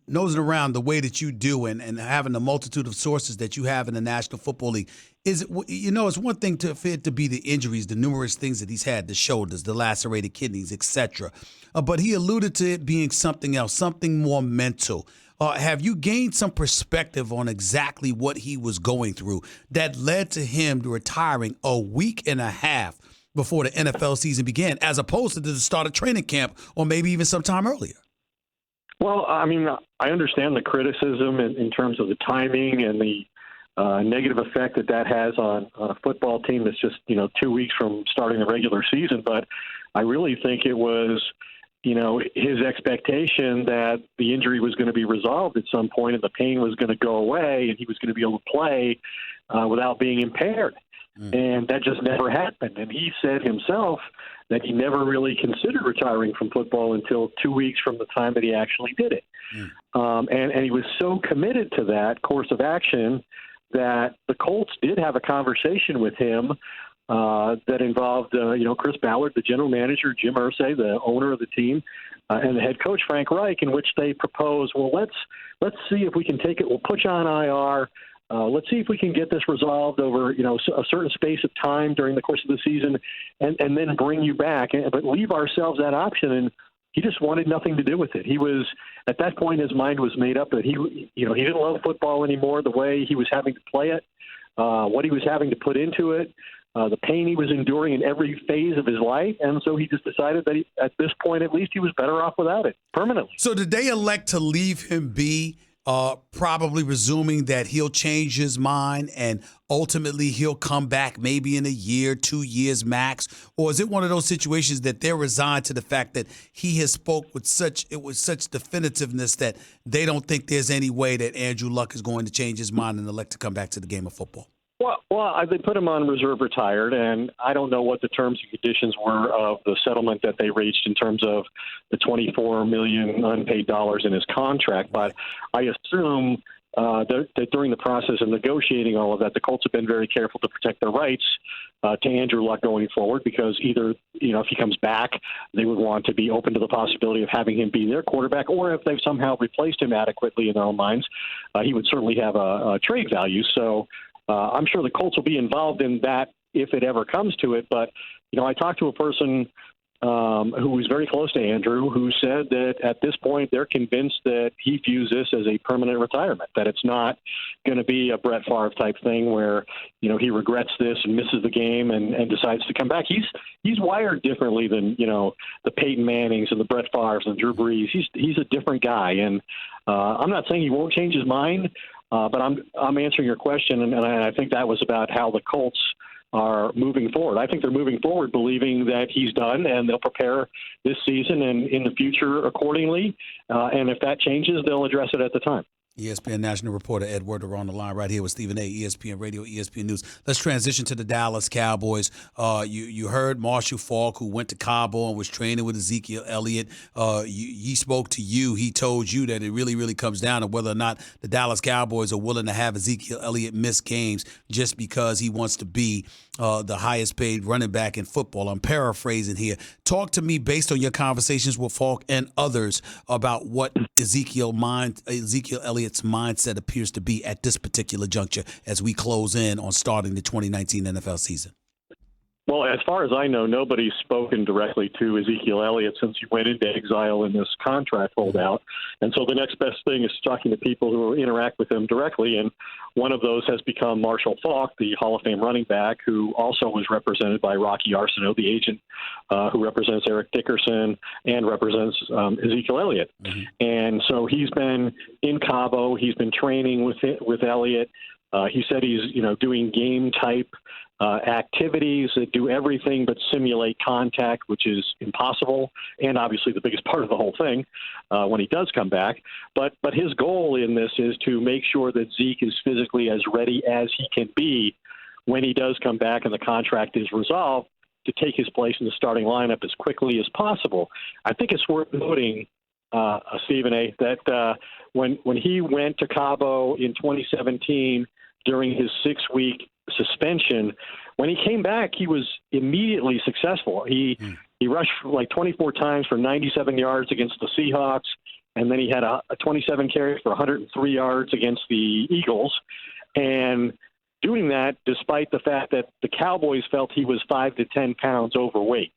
nosing around the way that you do and having the multitude of sources that you have in the National Football League, it's one thing for it to be the injuries, the numerous things that he's had, the shoulders, the lacerated kidneys, etc. But he alluded to it being something else, something more mental. Have you gained some perspective on exactly what he was going through that led to him retiring a week and a half before the NFL season began, as opposed to the start of training camp or maybe even sometime earlier? Well, I mean, I understand the criticism in terms of the timing and the negative effect that has on a football team that's just, 2 weeks from starting the regular season. But I really think it was, his expectation that the injury was going to be resolved at some point and the pain was going to go away and he was going to be able to play without being impaired. And that just never happened. And he said himself that he never really considered retiring from football until 2 weeks from the time that he actually did it. And he was so committed to that course of action that the Colts did have a conversation with him that involved, Chris Ballard, the general manager, Jim Irsay, the owner of the team, and the head coach, Frank Reich, in which they proposed, well, let's see if we can take it. We'll put you on IR. Let's see if we can get this resolved over, a certain space of time during the course of the season and then bring you back, but leave ourselves that option. And he just wanted nothing to do with it. He was, at that point, his mind was made up that he didn't love football anymore, the way he was having to play it, what he was having to put into it, the pain he was enduring in every phase of his life. And so he just decided that at this point, at least, he was better off without it permanently. So did they elect to leave him be? Probably presuming that he'll change his mind and ultimately he'll come back maybe in a year, 2 years max? Or is it one of those situations that they're resigned to the fact that he has spoke with such definitiveness that they don't think there's any way that Andrew Luck is going to change his mind and elect to come back to the game of football? Well, they put him on reserve retired, and I don't know what the terms and conditions were of the settlement that they reached in terms of the $24 million unpaid dollars in his contract. But I assume that during the process of negotiating all of that, the Colts have been very careful to protect their rights to Andrew Luck going forward, because either, if he comes back, they would want to be open to the possibility of having him be their quarterback, or if they've somehow replaced him adequately in their own minds, he would certainly have a trade value. So I'm sure the Colts will be involved in that if it ever comes to it. But, I talked to a person who was very close to Andrew, who said that at this point they're convinced that he views this as a permanent retirement, that it's not going to be a Brett Favre type thing where, he regrets this and misses the game and decides to come back. He's wired differently than, the Peyton Mannings and the Brett Favres and Drew Brees. He's a different guy. And I'm not saying he won't change his mind, but I'm answering your question, and I think that was about how the Colts are moving forward. I think they're moving forward believing that he's done, and they'll prepare this season and in the future accordingly. And if that changes, they'll address it at the time. ESPN national reporter Ed Werder on the line right here with Stephen A., ESPN Radio, ESPN News. Let's transition to the Dallas Cowboys. You heard Marshall Faulk, who went to Cabo and was training with Ezekiel Elliott. He spoke to you. He told you that it really, really comes down to whether or not the Dallas Cowboys are willing to have Ezekiel Elliott miss games just because he wants to be the highest paid running back in football. I'm paraphrasing here. Talk to me based on your conversations with Faulk and others about what Ezekiel Elliott's mindset appears to be at this particular juncture as we close in on starting the 2019 NFL season. Well, as far as I know, nobody's spoken directly to Ezekiel Elliott since he went into exile in this contract holdout. And so the next best thing is talking to people who interact with him directly. And one of those has become Marshall Faulk, the Hall of Fame running back, who also was represented by Rocky Arsenault, the agent who represents Eric Dickerson and represents Ezekiel Elliott. Mm-hmm. And so he's been in Cabo. He's been training with Elliott. He said he's, doing game type activities that do everything but simulate contact, which is impossible, and obviously the biggest part of the whole thing when he does come back. But his goal in this is to make sure that Zeke is physically as ready as he can be when he does come back and the contract is resolved, to take his place in the starting lineup as quickly as possible. I think it's worth noting, Stephen A., that when he went to Cabo in 2017 during his 6-week suspension, when he came back, he was immediately successful. He He rushed like 24 times for 97 yards against the Seahawks, and then he had a 27 carries for 103 yards against the Eagles. And doing that despite the fact that the Cowboys felt he was 5 to 10 pounds overweight.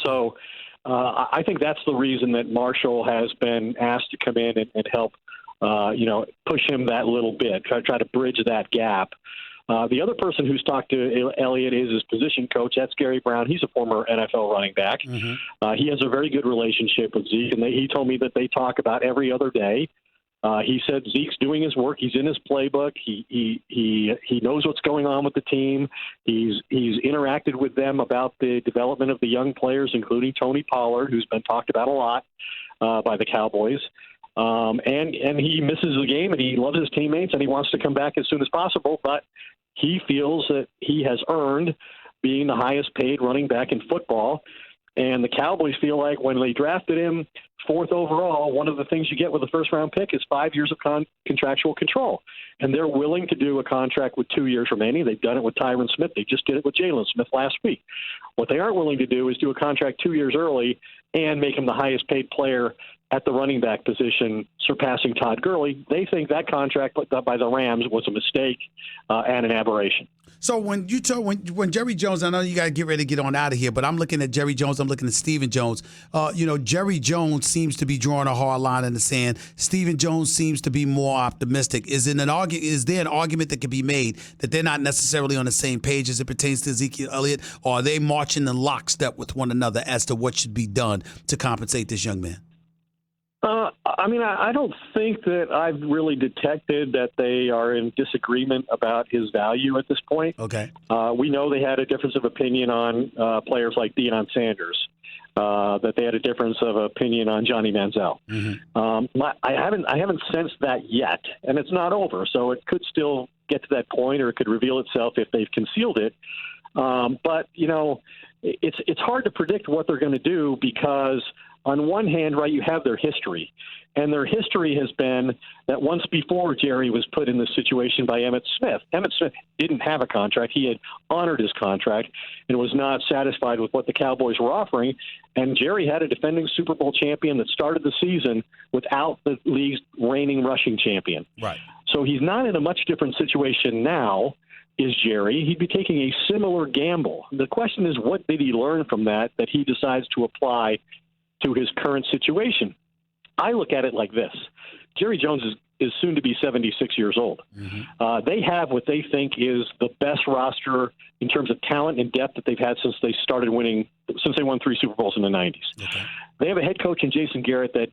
So I think that's the reason that Marshall has been asked to come in and help, push him that little bit, try to bridge that gap. The other person who's talked to Elliott is his position coach. That's Gary Brown. He's a former NFL running back. Mm-hmm. He has a very good relationship with Zeke, and he told me that they talk about every other day. He said Zeke's doing his work. He's in his playbook. He knows what's going on with the team. He's interacted with them about the development of the young players, including Tony Pollard, who's been talked about a lot by the Cowboys. And he misses the game, and he loves his teammates, and he wants to come back as soon as possible. But he feels that he has earned being the highest paid running back in football. And the Cowboys feel like when they drafted him 4th overall, one of the things you get with a first-round pick is 5 years of contractual control. And they're willing to do a contract with 2 years remaining. They've done it with Tyron Smith. They just did it with Jalen Smith last week. What they aren't willing to do is do a contract 2 years early and make him the highest-paid player at the running back position, surpassing Todd Gurley. They think that contract by the Rams was a mistake and an aberration. So when Jerry Jones, I know you got to get ready to get on out of here, but I'm looking at Jerry Jones, I'm looking at Stephen Jones. Jerry Jones seems to be drawing a hard line in the sand. Stephen Jones seems to be more optimistic. Is there an argument that can be made that they're not necessarily on the same page as it pertains to Ezekiel Elliott, or are they marching in lockstep with one another as to what should be done to compensate this young man? I don't think that I've really detected that they are in disagreement about his value at this point. Okay. We know they had a difference of opinion on players like Deion Sanders, that they had a difference of opinion on Johnny Manziel. Mm-hmm. I haven't sensed that yet, and it's not over, so it could still get to that point, or it could reveal itself if they've concealed it. But it's hard to predict what they're going to do because on one hand, right, you have their history. And their history has been that once before Jerry was put in this situation by Emmitt Smith. Emmitt Smith didn't have a contract. He had honored his contract and was not satisfied with what the Cowboys were offering. And Jerry had a defending Super Bowl champion that started the season without the league's reigning rushing champion. Right. So he's not in a much different situation now, is Jerry. He'd be taking a similar gamble. The question is, what did he learn from that he decides to apply to his current situation? I look at it like this. Jerry Jones is soon to be 76 years old. Mm-hmm. They have what they think is the best roster in terms of talent and depth that they've had since they won 3 Super Bowls in the 90s. Okay. They have a head coach in Jason Garrett that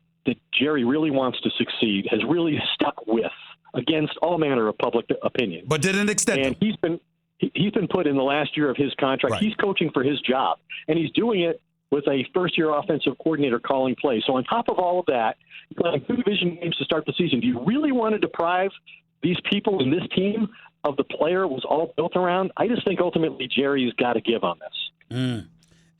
Jerry really wants to succeed, has really stuck with against all manner of public opinion. But didn't extend him. And he's been put in the last year of his contract. Right. He's coaching for his job, and he's doing it with a first-year offensive coordinator calling plays. So on top of all of that, playing 2 division games to start the season, do you really want to deprive these people and this team of the player it was all built around? I just think ultimately Jerry's got to give on this.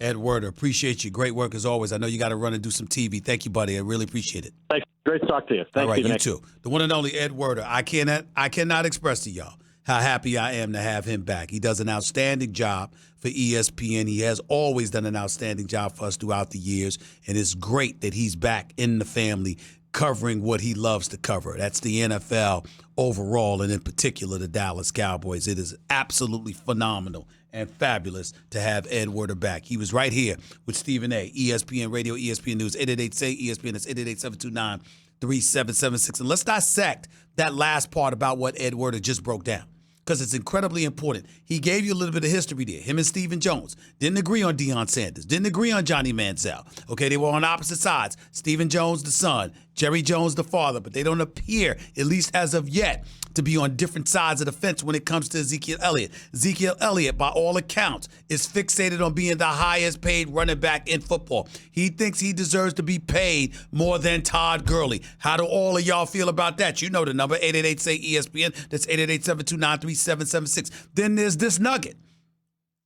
Ed Werder, appreciate you. Great work as always. I know you got to run and do some TV. Thank you, buddy. I really appreciate it. Thanks. Great to talk to you. Thanks, all right, Stephen. You too. The one and only Ed Werder. I cannot express to y'all how happy I am to have him back. He does an outstanding job for ESPN. He has always done an outstanding job for us throughout the years, and it's great that he's back in the family covering what he loves to cover. That's the NFL overall, and in particular the Dallas Cowboys. It is absolutely phenomenal and fabulous to have Ed Werder back. He was right here with Stephen A., ESPN Radio, ESPN News, 888-SAY-ESPN. That's 888-729-3776. And let's dissect that last part about what Ed Werder just broke down, because it's incredibly important. He gave you a little bit of history there. Him and Stephen Jones didn't agree on Deion Sanders, didn't agree on Johnny Manziel. Okay, they were on opposite sides. Stephen Jones, the son, Jerry Jones, the father, but they don't appear, at least as of yet, to be on different sides of the fence when it comes to Ezekiel Elliott. Ezekiel Elliott, by all accounts, is fixated on being the highest paid running back in football. He thinks he deserves to be paid more than Todd Gurley. How do all of y'all feel about that? You know the number, 888-SAY-ESPN. That's 888-729-3776. Then there's this nugget.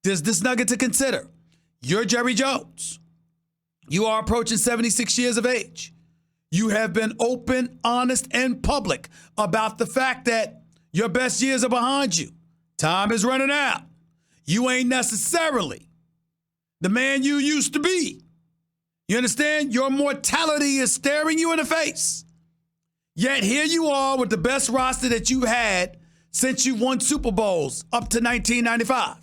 There's this nugget to consider. You're Jerry Jones. You are approaching 76 years of age. You have been open, honest, and public about the fact that your best years are behind you. Time is running out. You ain't necessarily the man you used to be. You understand? Your mortality is staring you in the face. Yet here you are with the best roster that you had since you won Super Bowls up to 1995.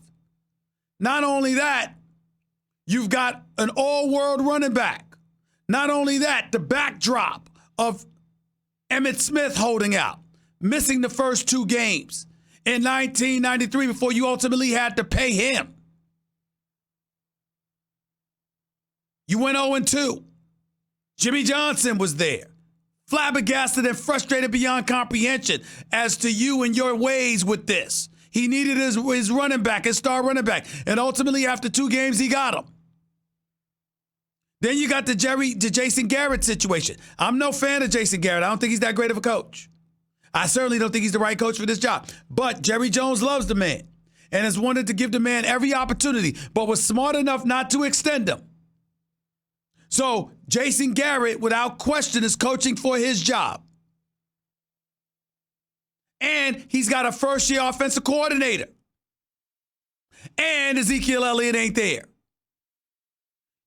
Not only that, you've got an all-world running back. Not only that, the backdrop of Emmitt Smith holding out, missing the first 2 games in 1993 before you ultimately had to pay him. You went 0-2. Jimmy Johnson was there, flabbergasted and frustrated beyond comprehension as to you and your ways with this. He needed his running back, his star running back, and ultimately after 2 games, he got him. Then you got the Jason Garrett situation. I'm no fan of Jason Garrett. I don't think he's that great of a coach. I certainly don't think he's the right coach for this job. But Jerry Jones loves the man and has wanted to give the man every opportunity, but was smart enough not to extend him. So Jason Garrett, without question, is coaching for his job. And he's got a first-year offensive coordinator. And Ezekiel Elliott ain't there.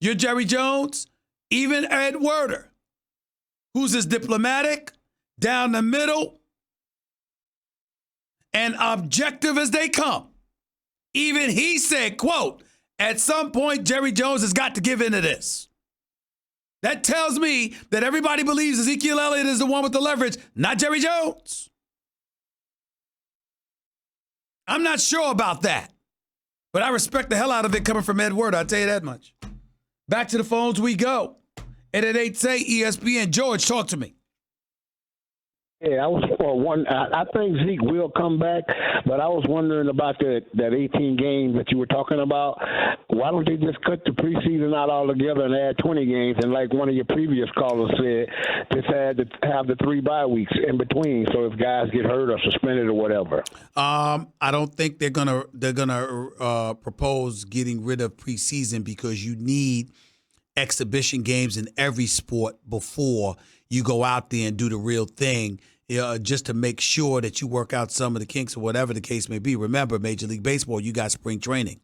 You're Jerry Jones, even Ed Werder, who's as diplomatic, down the middle, and objective as they come. Even he said, quote, at some point, Jerry Jones has got to give into this. That tells me that everybody believes Ezekiel Elliott is the one with the leverage, not Jerry Jones. I'm not sure about that, but I respect the hell out of it coming from Ed Werder, I'll tell you that much. Back to the phones we go. 888-SAY ESPN. George, talk to me. Yeah, I think Zeke will come back, but I was wondering about that 18 games that you were talking about. Why don't they just cut the preseason out altogether and add 20 games? And like one of your previous callers said, just had to have the 3 bye weeks in between, so if guys get hurt or suspended or whatever. I don't think they're gonna propose getting rid of preseason because you need exhibition games in every sport before you go out there and do the real thing, just to make sure that you work out some of the kinks or whatever the case may be. Remember, Major League Baseball, you got spring training.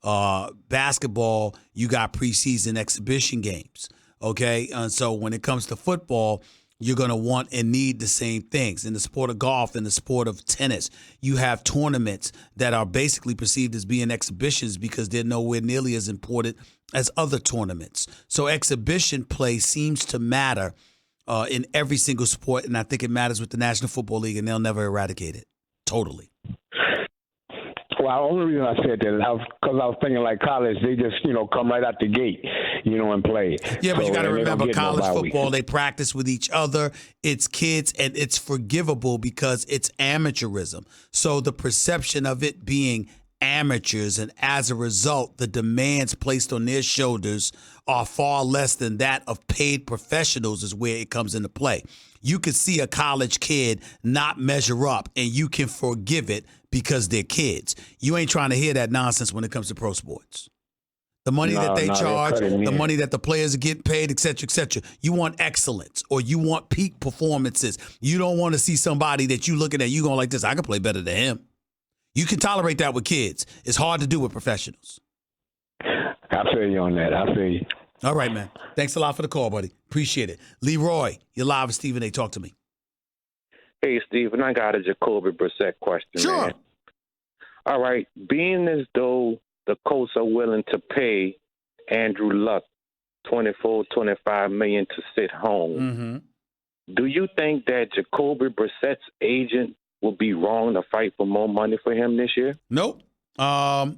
Basketball, you got preseason exhibition games, okay? And so when it comes to football, you're going to want and need the same things. In the sport of golf, in the sport of tennis, you have tournaments that are basically perceived as being exhibitions because they're nowhere nearly as important as other tournaments. So exhibition play seems to matter in every single sport, and I think it matters with the National Football League, and they'll never eradicate it. Totally. Well, the only reason I said that is because I was thinking like college, they just, come right out the gate, and play. Yeah, but you got to remember college football, they practice with each other. It's kids, and it's forgivable because it's amateurism. So the perception of it being amateurs, and as a result, the demands placed on their shoulders are far less than that of paid professionals is where it comes into play. You could see a college kid not measure up, and you can forgive it because they're kids. You ain't trying to hear that nonsense when it comes to pro sports. The money that they charge, the money that the players are getting paid, et cetera, et cetera. You want excellence, or you want peak performances. You don't want to see somebody that you looking at, you going like this, I can play better than him. You can tolerate that with kids. It's hard to do with professionals. I feel you on that. I feel you. All right, man. Thanks a lot for the call, buddy. Appreciate it. Leroy, you're live with Stephen A. Talk to me. Hey, Stephen, I got a Jacoby Brissett question. Sure. Man. All right. Being as though the Colts are willing to pay Andrew Luck $24-25 million to sit home, do you think that Jacoby Brissett's agent will be wrong to fight for more money for him this year? Nope. Let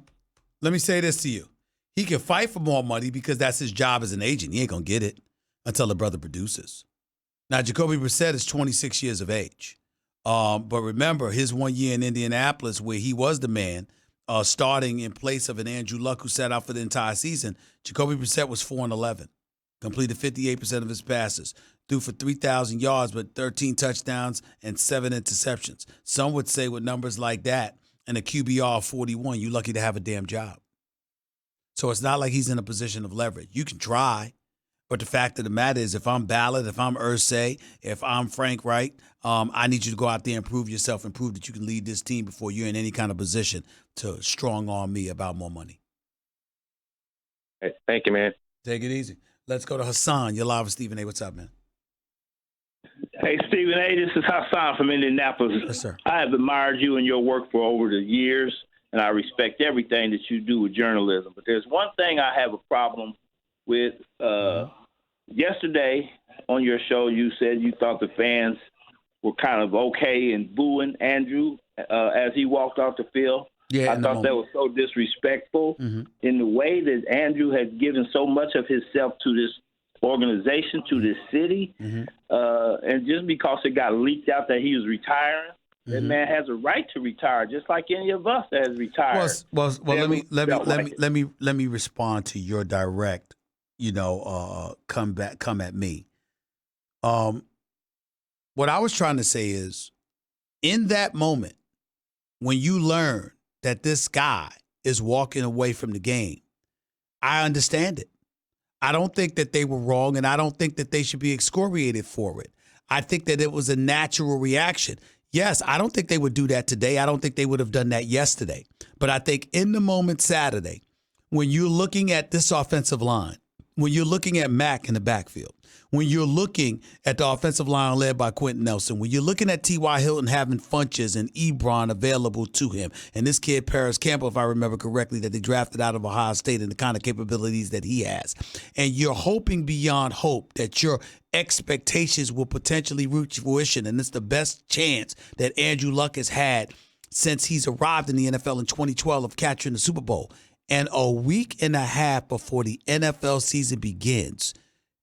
me say this to you. He can fight for more money because that's his job as an agent. He ain't going to get it until the brother produces. Now, Jacoby Brissett is 26 years of age. But remember, his 1 year in Indianapolis where he was the man, starting in place of an Andrew Luck who sat out for the entire season, Jacoby Brissett was 4-11, completed 58% of his passes, threw for 3,000 yards, but 13 touchdowns and 7 interceptions. Some would say with numbers like that and a QBR of 41, you're lucky to have a damn job. So it's not like he's in a position of leverage. You can try, but the fact of the matter is if I'm Ballard, if I'm Irsay, if I'm Frank Wright, I need you to go out there and prove yourself and prove that you can lead this team before you're in any kind of position to strong-arm me about more money. Hey, thank you, man. Take it easy. Let's go to Hassan. You're live with Stephen A. What's up, man? Hey, Stephen A., this is Hassan from Indianapolis. Yes, sir. I have admired you and your work for over the years, and I respect everything that you do with journalism. But there's one thing I have a problem with. Yesterday on your show, you said you thought the fans were kind of okay in booing Andrew as he walked off the field. Yeah, I thought that was so disrespectful in the way that Andrew had given so much of himself to this organization, to this city, and just because it got leaked out that he was retiring, that man has a right to retire, just like any of us that has retired. Well, let me respond to your direct, come at me. What I was trying to say is, in that moment, when you learn that this guy is walking away from the game, I understand it. I don't think that they were wrong, and I don't think that they should be excoriated for it. I think that it was a natural reaction. Yes, I don't think they would do that today. I don't think they would have done that yesterday. But I think in the moment Saturday, when you're looking at this offensive line, when you're looking at Mack in the backfield, when you're looking at the offensive line led by Quentin Nelson, when you're looking at T.Y. Hilton having Funches and Ebron available to him, and this kid Paris Campbell, if I remember correctly, that they drafted out of Ohio State and the kind of capabilities that he has, and you're hoping beyond hope that your expectations will potentially reach fruition, and it's the best chance that Andrew Luck has had since he's arrived in the NFL in 2012 of capturing the Super Bowl. And a week and a half before the NFL season begins,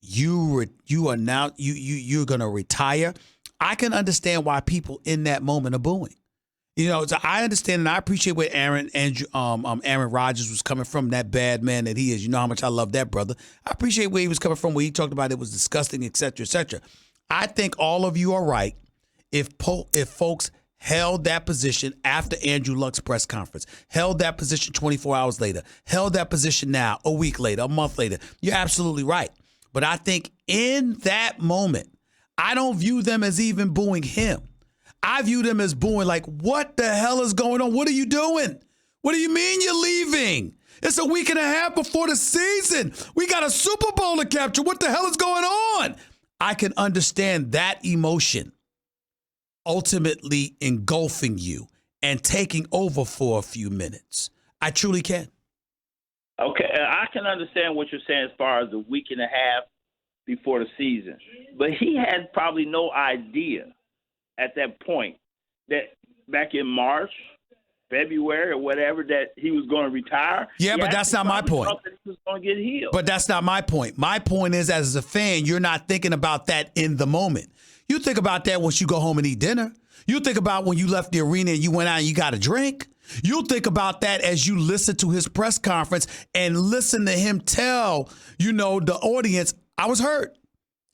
you're going to retire. I can understand why people in that moment are booing. So I understand and I appreciate where Aaron Rodgers was coming from, that bad man that he is. You know how much I love that brother. I appreciate where he was coming from, where he talked about it was disgusting, et cetera, et cetera. I think all of you are right if folks held that position after Andrew Luck's press conference, held that position 24 hours later, held that position now, a week later, a month later. You're absolutely right. But I think in that moment, I don't view them as even booing him. I view them as booing like, what the hell is going on? What are you doing? What do you mean you're leaving? It's a week and a half before the season. We got a Super Bowl to capture. What the hell is going on? I can understand that emotion ultimately engulfing you and taking over for a few minutes. I truly can. Okay, I can understand what you're saying as far as the week and a half before the season. But he had probably no idea at that point that back in March, February, or whatever, that he was going to retire. Yeah, but that's not my point. He was going to get healed. But that's not my point. My point is, as a fan, you're not thinking about that in the moment. You think about that once you go home and eat dinner. You think about when you left the arena and you went out and you got a drink. You'll think about that as you listen to his press conference and listen to him tell, the audience, I was hurt.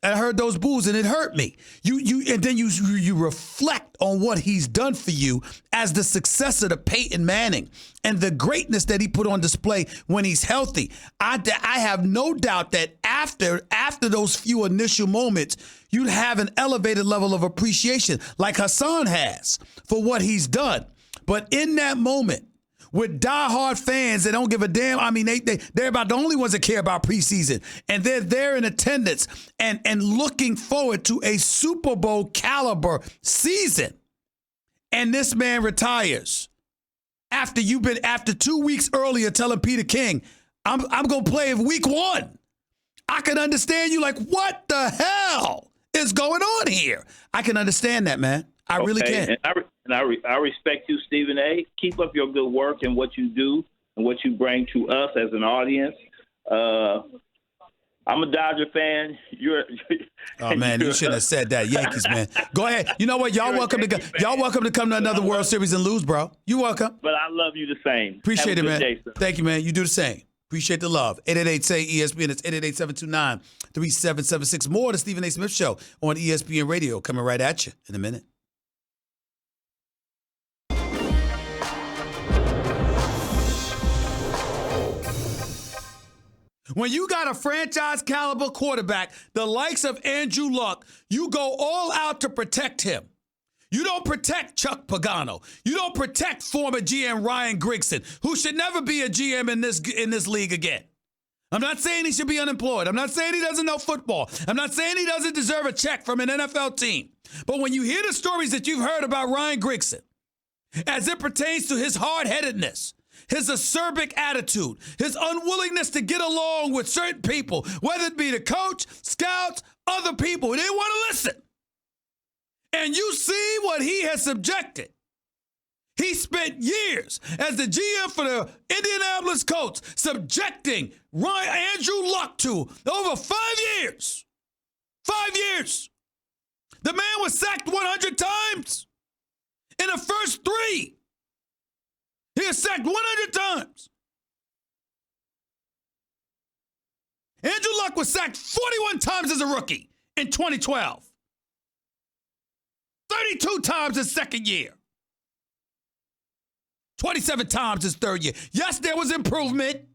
I heard those boos and it hurt me. And then you reflect on what he's done for you as the successor to Peyton Manning and the greatness that he put on display when he's healthy. I have no doubt that after those few initial moments, you'd have an elevated level of appreciation like Hassan has for what he's done. But in that moment, with diehard fans that don't give a damn, I mean, they're about the only ones that care about preseason. And they're there in attendance and looking forward to a Super Bowl caliber season. And this man retires after 2 weeks earlier telling Peter King, I'm going to play week 1. I can understand you like, what the hell is going on here? I can understand that, man. I really can. And I respect you, Stephen A. Keep up your good work and what you do and what you bring to us as an audience. I'm a Dodger fan. Oh man, you shouldn't have said that. Yankees, man. Go ahead. You know what? Y'all welcome to come to another World Series and lose, bro. You welcome. But I love you the same. Appreciate it, man. Day, thank you, man. You do the same. Appreciate the love. 888-SAY-ESPN. It's 888-729-3776. More of the Stephen A. Smith Show on ESPN Radio coming right at you in a minute. When you got a franchise caliber quarterback, the likes of Andrew Luck, you go all out to protect him. You don't protect Chuck Pagano. You don't protect former GM Ryan Grigson, who should never be a GM in this league again. I'm not saying he should be unemployed. I'm not saying he doesn't know football. I'm not saying he doesn't deserve a check from an NFL team. But when you hear the stories that you've heard about Ryan Grigson, as it pertains to his hard-headedness, his acerbic attitude, his unwillingness to get along with certain people, whether it be the coach, scouts, other people, they want to listen. And you see what he has subjected. He spent years as the GM for the Indianapolis Colts, subjecting Andrew Luck to over 5 years. 5 years. The man was sacked 100 times. In the first 3, he was sacked 100 times. Andrew Luck was sacked 41 times as a rookie in 2012. 32 times his second year. 27 times his third year. Yes, there was improvement.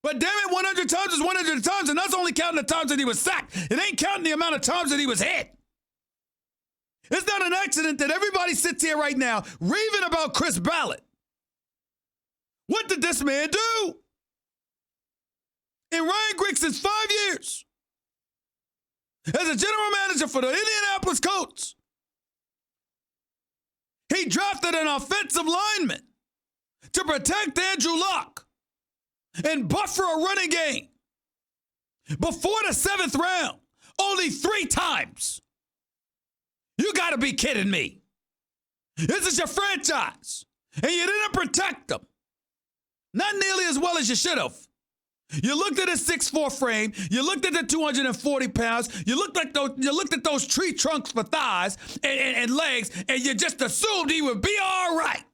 But damn it, 100 times is 100 times, and that's only counting the times that he was sacked. It ain't counting the amount of times that he was hit. It's not an accident that everybody sits here right now raving about Chris Ballard. What did this man do? In Ryan Grigson's 5 years as a general manager for the Indianapolis Colts, he drafted an offensive lineman to protect Andrew Luck and buffer a running game. Before the 7th round, only 3 times. You got to be kidding me. This is your franchise, and you didn't protect them. Not nearly as well as you should have. You looked at his 6'4" frame. You looked at the 240 pounds. You looked at those tree trunks for thighs and legs, and you just assumed he would be all right.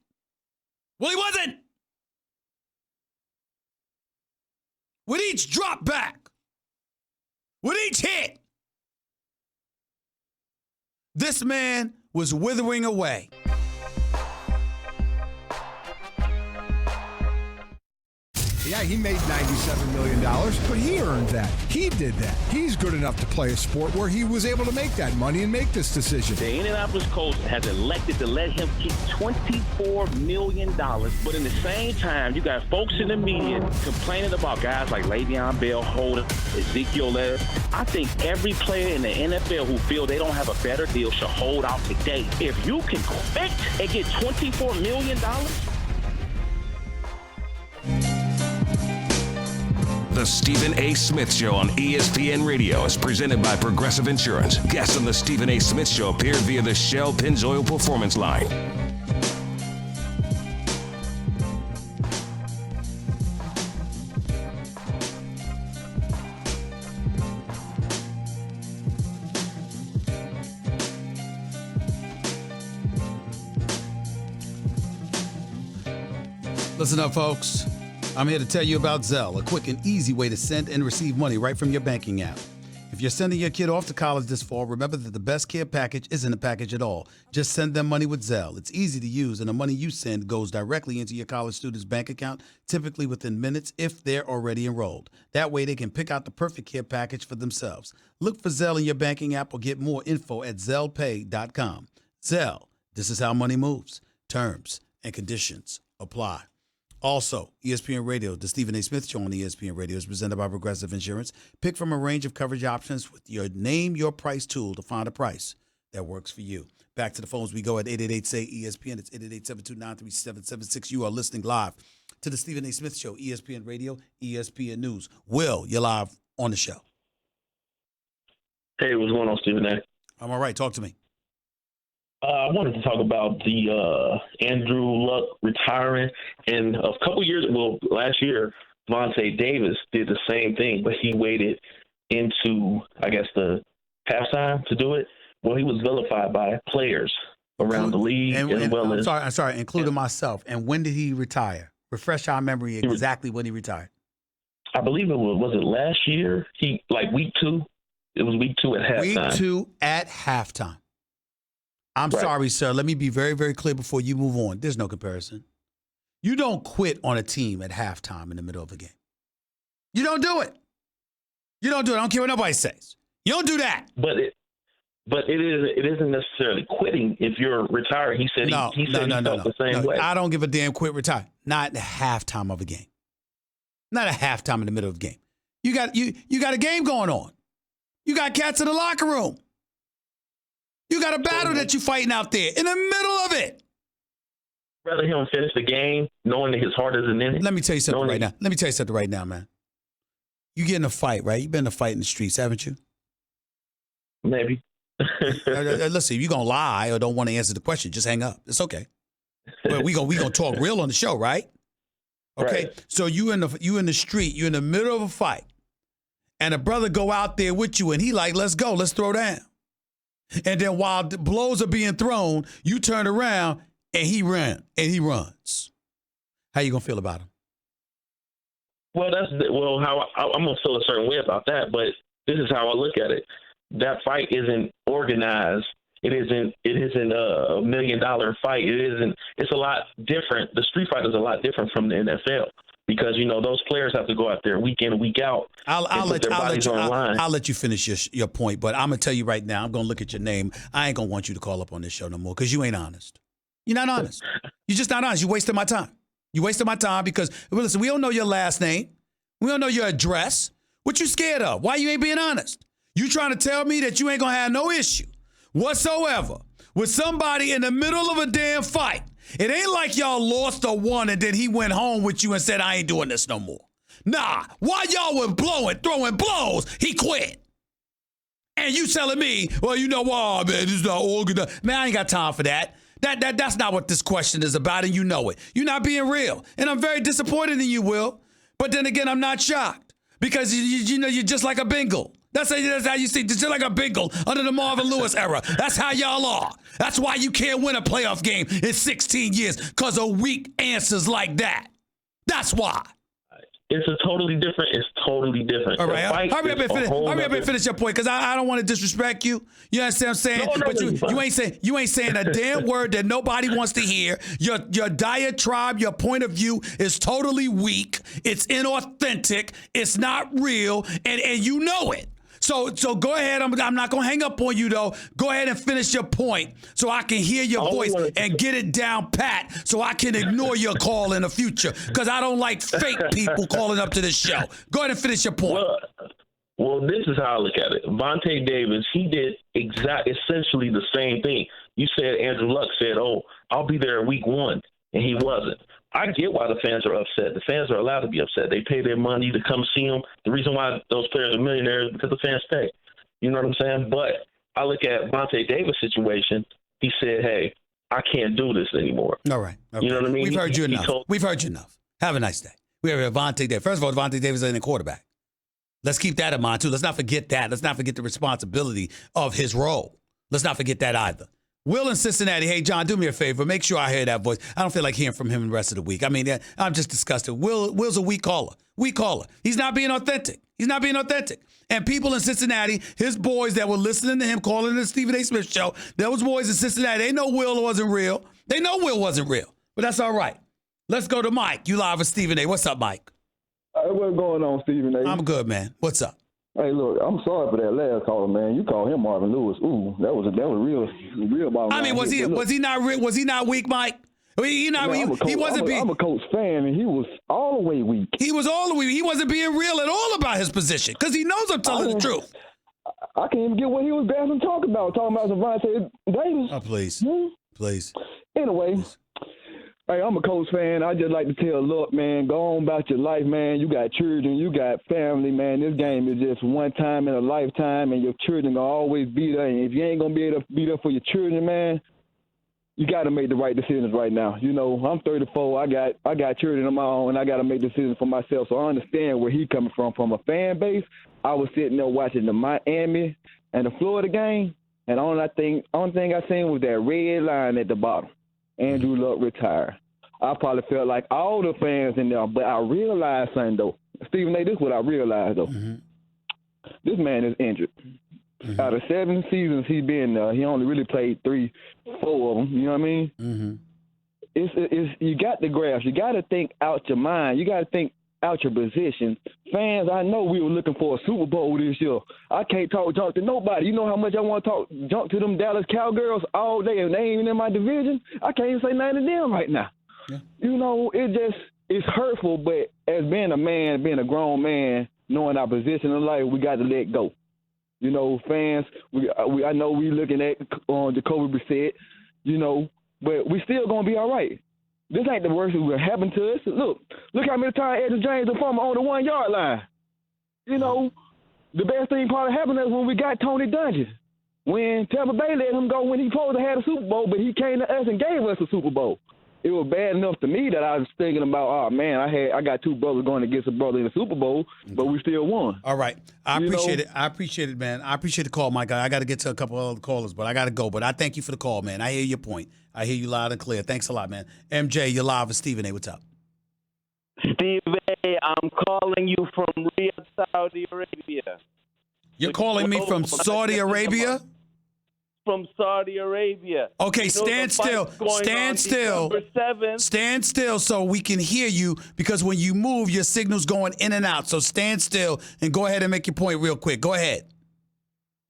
Well, he wasn't. With each drop back, with each hit, this man was withering away. Yeah, he made $97 million, but he earned that. He did that. He's good enough to play a sport where he was able to make that money and make this decision. The Indianapolis Colts has elected to let him keep $24 million, but in the same time, you got folks in the media complaining about guys like Le'Veon Bell, Holden, Ezekiel Elliott. I think every player in the NFL who feel they don't have a better deal should hold out today. If you can quit and get $24 million, The Stephen A. Smith Show on ESPN Radio is presented by Progressive Insurance. Guests on The Stephen A. Smith Show appear via the Shell Pennzoil Performance Line. Listen up, folks. I'm here to tell you about Zelle, a quick and easy way to send and receive money right from your banking app. If you're sending your kid off to college this fall, remember that the best care package isn't a package at all. Just send them money with Zelle. It's easy to use, and the money you send goes directly into your college student's bank account, typically within minutes if they're already enrolled. That way they can pick out the perfect care package for themselves. Look for Zelle in your banking app or get more info at ZellePay.com. Zelle, this is how money moves. Terms and conditions apply. Also, ESPN Radio, the Stephen A. Smith Show on ESPN Radio is presented by Progressive Insurance. Pick from a range of coverage options with your Name Your Price tool to find a price that works for you. Back to the phones we go at 888-SAY-ESPN. It's 888-729-3776. You are listening live to the Stephen A. Smith Show, ESPN Radio, ESPN News. Will, you're live on the show. Hey, what's going on, Stephen A? I'm all right. Talk to me. I wanted to talk about the Andrew Luck retiring. And a couple years, last year, Vontae Davis did the same thing, but he waited into, I guess, the halftime to do it. Well, he was vilified by players around the league as well as. I'm sorry, including myself. And when did he retire? Refresh our memory exactly when he retired. I believe it was it last year? Week 2? It was week 2 at halftime. Week 2 at halftime. I'm sorry, sir. Let me be very, very clear before you move on. There's no comparison. You don't quit on a team at halftime in the middle of a game. You don't do it. You don't do it. I don't care what nobody says. You don't do that. But it isn't necessarily quitting if you're retiring. He said he felt the same way. I don't give a damn quit retire. Not at halftime of a game. Not a halftime in the middle of the game. You got a game going on. You got cats in the locker room. You got a battle that you're fighting out there in the middle of it. Rather him finish the game knowing that his heart isn't in it. Let me tell you something right now. Let me tell you something right now, man. You get in a fight, right? You've been in a fight in the streets, haven't you? Maybe. Listen, if you're going to lie or don't want to answer the question, just hang up. It's okay. But we gonna talk real on the show, right? Okay. Right. So you in the street, you're in the middle of a fight, and a brother go out there with you, and he like, let's go, let's throw down. And then while the blows are being thrown, you turn around and he runs. How you gonna feel about him? Well, how I'm gonna feel a certain way about that, but this is how I look at it. That fight isn't organized. It isn't a $1 million fight. It's a lot different. The street fight is a lot different from the NFL because, those players have to go out there week in and week out. I'll let you finish your point, but I'm going to tell you right now, I'm going to look at your name. I ain't going to want you to call up on this show no more because you ain't honest. You're not honest. You're just not honest. You wasted my time. You wasted my time because, listen, we don't know your last name. We don't know your address. What you scared of? Why you ain't being honest? You trying to tell me that you ain't going to have no issue whatsoever with somebody in the middle of a damn fight. It ain't like y'all lost or won and then he went home with you and said, I ain't doing this no more. Nah, while y'all were throwing blows, he quit. And you telling me, well, man, this is not organized. Man, I ain't got time for that. That's not what this question is about, and you know it. You're not being real. And I'm very disappointed in you, Will. But then again, I'm not shocked because you're just like a Bengal. That's how you see, just like a Bengal under the Marvin Lewis era. That's how y'all are. That's why you can't win a playoff game in 16 years, because of weak answers like that. That's why. It's totally different. All right, hurry up and finish your point, because I don't want to disrespect you. You understand what I'm saying? No, but you ain't saying a damn word that nobody wants to hear. Your diatribe, your point of view is totally weak. It's inauthentic. It's not real, and you know it. So go ahead. I'm not going to hang up on you, though. Go ahead and finish your point so I can hear your voice and get it down pat so I can ignore your call in the future, because I don't like fake people calling up to this show. Go ahead and finish your point. Well, this is how I look at it. Vontae Davis, he did essentially the same thing. You said Andrew Luck said, I'll be there week 1, and he wasn't. I get why the fans are upset. The fans are allowed to be upset. They pay their money to come see them. The reason why those players are millionaires is because the fans pay. You know what I'm saying? But I look at Vontae Davis' situation. He said, hey, I can't do this anymore. All right. Okay. You know what I mean? We've heard you enough. Have a nice day. We have Vontae Davis. First of all, Vontae Davis ain't a quarterback. Let's keep that in mind, too. Let's not forget that. Let's not forget the responsibility of his role. Let's not forget that either. Will in Cincinnati. Hey, John, do me a favor. Make sure I hear that voice. I don't feel like hearing from him the rest of the week. I mean, I'm just disgusted. Will's a weak caller. He's not being authentic. And people in Cincinnati, his boys that were listening to him calling the Stephen A. Smith show, those boys in Cincinnati, they know Will wasn't real. They know Will wasn't real. But that's all right. Let's go to Mike. You live with Stephen A. What's up, Mike? What's going on, Stephen A.? I'm good, man. What's up? Hey, look, I'm sorry for that last caller, man. You called him Marvin Lewis. Ooh, that was real about. I mean, was he not weak, Mike? He wasn't being. I'm a Colts fan, and he was all the way weak. He was all the way. He wasn't being real at all about his position because he knows I'm telling the truth. I can't even get what he was dancing talking about Vontae Davis. Oh, please, please. Anyway. Hey, I'm a Colts fan. I just like to tell, look, man, go on about your life, man. You got children, you got family, man. This game is just one time in a lifetime, and your children going to always be there. And if you ain't going to be able to be there for your children, man, you got to make the right decisions right now. I'm 34. I got children of my own, and I got to make decisions for myself. So I understand where he coming from. From a fan base, I was sitting there watching the Miami and the Florida game, and only thing I seen was that red line at the bottom. Andrew Luck retired. I probably felt like all the fans in there, but I realized something, though. Stephen A., this is what I realized, though. Mm-hmm. This man is injured. Mm-hmm. Out of 7 seasons he's been there, he only really played 3-4 of them. You know what I mean? Mm-hmm. It's you got the graphs. You got to think out your mind. You got to think out your position. Fans, I know we were looking for a Super Bowl this year. I can't talk junk to nobody. You know how much I want to talk junk to them Dallas Cowgirls all day, and they ain't even in my division. I can't even say nothing to them right now. Yeah. It just it's hurtful, but as being a man, being a grown man, knowing our position in life, we got to let go. You know, fans, I know we looking at Jacoby Brissett, you know, but we still going to be all right. This ain't the worst that will happen to us. Look how many times Edgar James and Farmer on the 1 yard line. You know, the best thing probably happened is when we got Tony Dungy. When Tampa Bay let him go when he supposed to have a Super Bowl, but he came to us and gave us a Super Bowl. It was bad enough to me that I was thinking about, oh man, I got two brothers going against a brother in the Super Bowl, but we still won. All right, I appreciate it. I appreciate it, man. I appreciate the call, my guy. I got to get to a couple of other callers, but I got to go. But I thank you for the call, man. I hear your point. I hear you loud and clear. Thanks a lot, man. MJ, you're live with Stephen A. What's up? Steve A., I'm calling you from Riyadh, Saudi Arabia. You're calling me from Saudi Arabia? From Saudi Arabia. Okay, stand still. Stand still. Stand still so we can hear you, because when you move, your signal's going in and out. So stand still and go ahead and make your point real quick. Go ahead.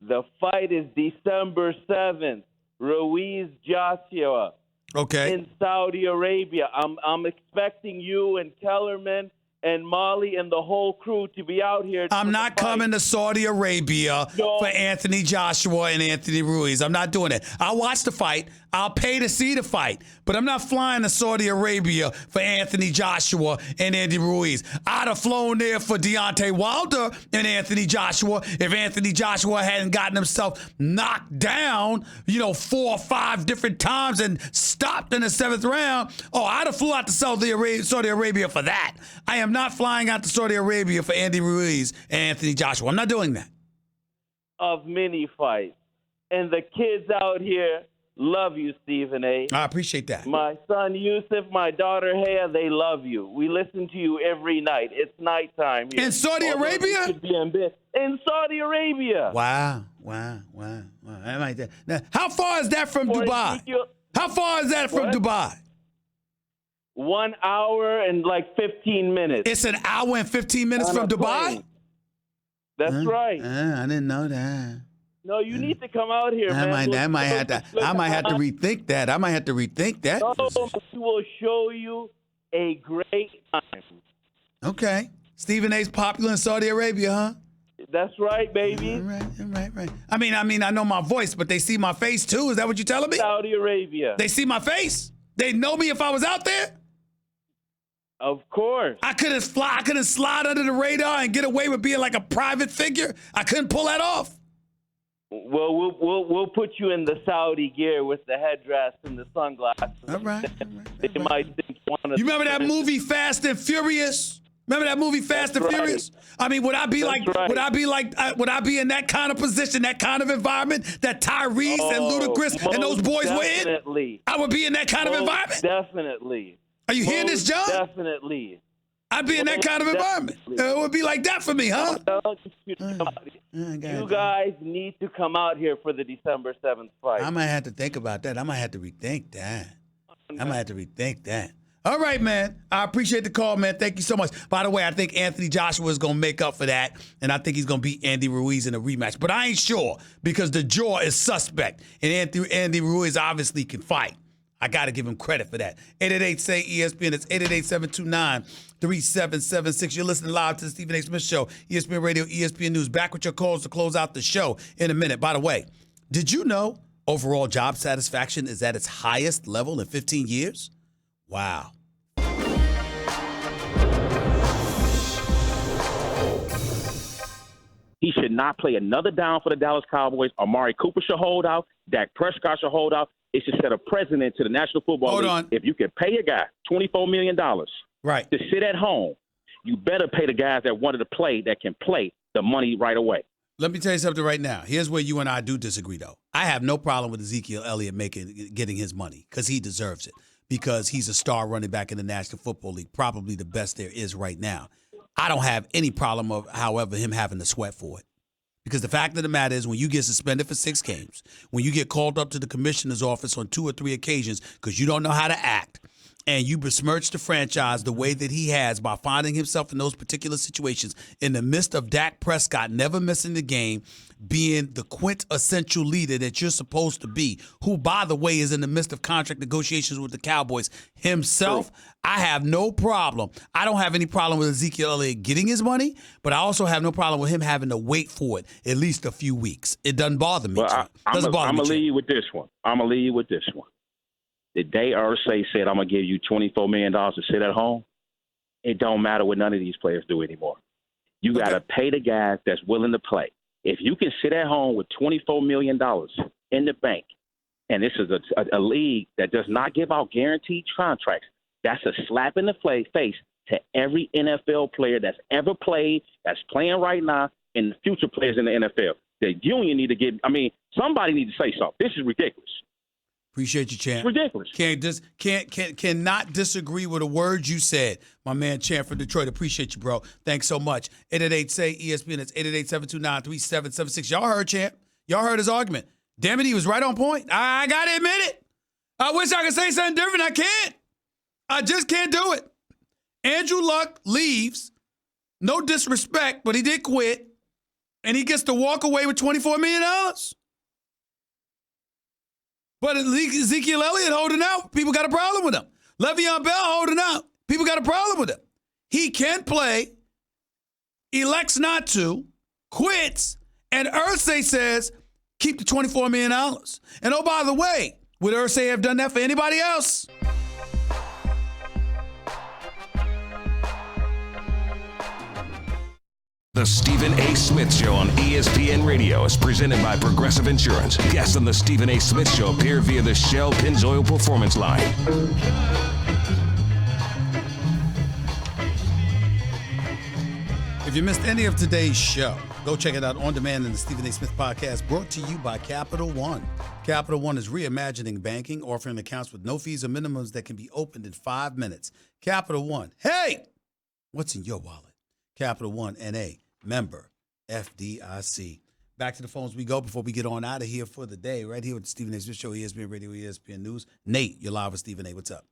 The fight is December 7th. Ruiz Joshua. Okay. In Saudi Arabia. I'm expecting you and Kellerman and Molly and the whole crew to be out here. I'm not coming to Saudi Arabia for Anthony Joshua and Anthony Ruiz. I'm not doing it. I'll watch the fight. I'll pay to see the fight. But I'm not flying to Saudi Arabia for Anthony Joshua and Andy Ruiz. I'd have flown there for Deontay Wilder and Anthony Joshua if Anthony Joshua hadn't gotten himself knocked down, 4 or 5 different times and stopped in the 7th round. Oh, I'd have flew out to Saudi Arabia for that. I am not flying out to Saudi Arabia for Andy Ruiz and Anthony Joshua. I'm not doing that. Of mini fights. And the kids out here love you, Stephen A. I appreciate that. My son Yusuf, my daughter Haya, they love you. We listen to you every night. It's nighttime here. In Saudi Arabia? In Saudi Arabia. Wow. Now, how far is that from Dubai? How far is that from Dubai? 1 hour and 15 minutes. It's an hour and 15 minutes from Dubai? That's right. I didn't know that. No, you need to come out here, man. I might have to rethink that. No, we will show you a great time. Okay. Stephen A's popular in Saudi Arabia, huh? That's right, baby. All right. I mean, I know my voice, but they see my face too. Is that what you're telling me? Saudi Arabia. They see my face? They know me if I was out there? Of course. I couldn't slide under the radar and get away with being like a private figure. I couldn't pull that off. Well, we'll put you in the Saudi gear with the headdress and the sunglasses. All right. They might think you remember that movie Fast and Furious? Remember that movie Fast and Furious? I mean, would I be in that kind of position, that kind of environment that Tyrese and Ludacris and those boys were in? I would be in that kind of environment? Definitely. Are you hearing this, John? Definitely. I'd be in that kind of environment. It would be like that for me, huh? You guys need to come out here for the December 7th fight. I might have to think about that. I might have to rethink that. All right, man. I appreciate the call, man. Thank you so much. By the way, I think Anthony Joshua is going to make up for that, and I think he's going to beat Andy Ruiz in a rematch. But I ain't sure because the jaw is suspect, and Andy Ruiz obviously can fight. I got to give him credit for that. 888-SAY-ESPN. It's 888-729-3776. You're listening live to the Stephen A. Smith Show, ESPN Radio, ESPN News. Back with your calls to close out the show in a minute. By the way, did you know overall job satisfaction is at its highest level in 15 years? Wow. He should not play another down for the Dallas Cowboys. Amari Cooper should hold out. Dak Prescott should hold out. It should set a precedent to the National Football League. If you can pay a guy $24 million to sit at home, you better pay the guys that wanted to play, that can play, the money right away. Let me tell you something right now. Here's where you and I do disagree, though. I have no problem with Ezekiel Elliott getting his money because he deserves it, because he's a star running back in the National Football League, probably the best there is right now. I don't have any problem of, however, him having to sweat for it. Because the fact of the matter is, when you get suspended for 6 games, when you get called up to the commissioner's office on 2 or 3 occasions because you don't know how to act, and you besmirch the franchise the way that he has by finding himself in those particular situations in the midst of Dak Prescott never missing the game, being the quintessential leader that you're supposed to be, who, by the way, is in the midst of contract negotiations with the Cowboys himself, I have no problem. I don't have any problem with Ezekiel Elliott getting his money, but I also have no problem with him having to wait for it at least a few weeks. It doesn't bother me. Well, I'm going to leave you with this one. The day Irsay said, I'm going to give you $24 million to sit at home, it don't matter what none of these players do anymore. You got to pay the guys that's willing to play. If you can sit at home with $24 million in the bank, and this is a league that does not give out guaranteed contracts, that's a slap in the face to every NFL player that's ever played, that's playing right now, and the future players in the NFL. The union need to get – somebody need to say something. This is ridiculous. Appreciate you, Champ. It's ridiculous. Cannot disagree with a word you said. My man, Champ from Detroit. Appreciate you, bro. Thanks so much. 888-SAY-ESPN. That's 888-729-3776. Y'all heard Champ. Y'all heard his argument. Damn it, he was right on point. I got to admit it. I wish I could say something different. I can't. I just can't do it. Andrew Luck leaves. No disrespect, but he did quit. And he gets to walk away with $24 million. But Ezekiel Elliott holding out, people got a problem with him. Le'Veon Bell holding out, people got a problem with him. He can play, elects not to, quits, and Irsay says, keep the $24 million. And oh, by the way, would Irsay have done that for anybody else? The Stephen A. Smith Show on ESPN Radio is presented by Progressive Insurance. Guests on the Stephen A. Smith Show appear via the Shell Pennzoil Performance Line. If you missed any of today's show, go check it out on demand in the Stephen A. Smith Podcast, brought to you by Capital One. Capital One is reimagining banking, offering accounts with no fees or minimums that can be opened in 5 minutes. Capital One. Hey, what's in your wallet? Capital One, N.A., member, FDIC. Back to the phones we go before we get on out of here for the day. Right here with the Stephen A. Smith Show, ESPN Radio, ESPN News. Nate, you're live with Stephen A. What's up?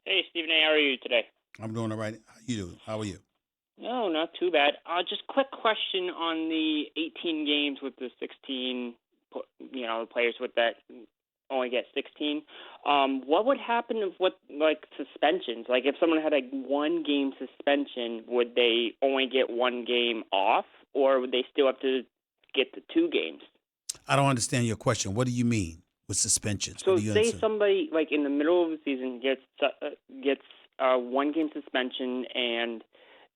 Hey, Stephen A. How are you today? I'm doing all right. How are you? No, not too bad. Just quick question on the 18 games with the 16, players with that only get 16. What would happen with suspensions? Like if someone had a 1-game suspension, would they only get 1 game off, or would they still have to get the 2 games? I don't understand your question. What do you mean with suspensions? So say somebody in the middle of the season gets a 1-game suspension and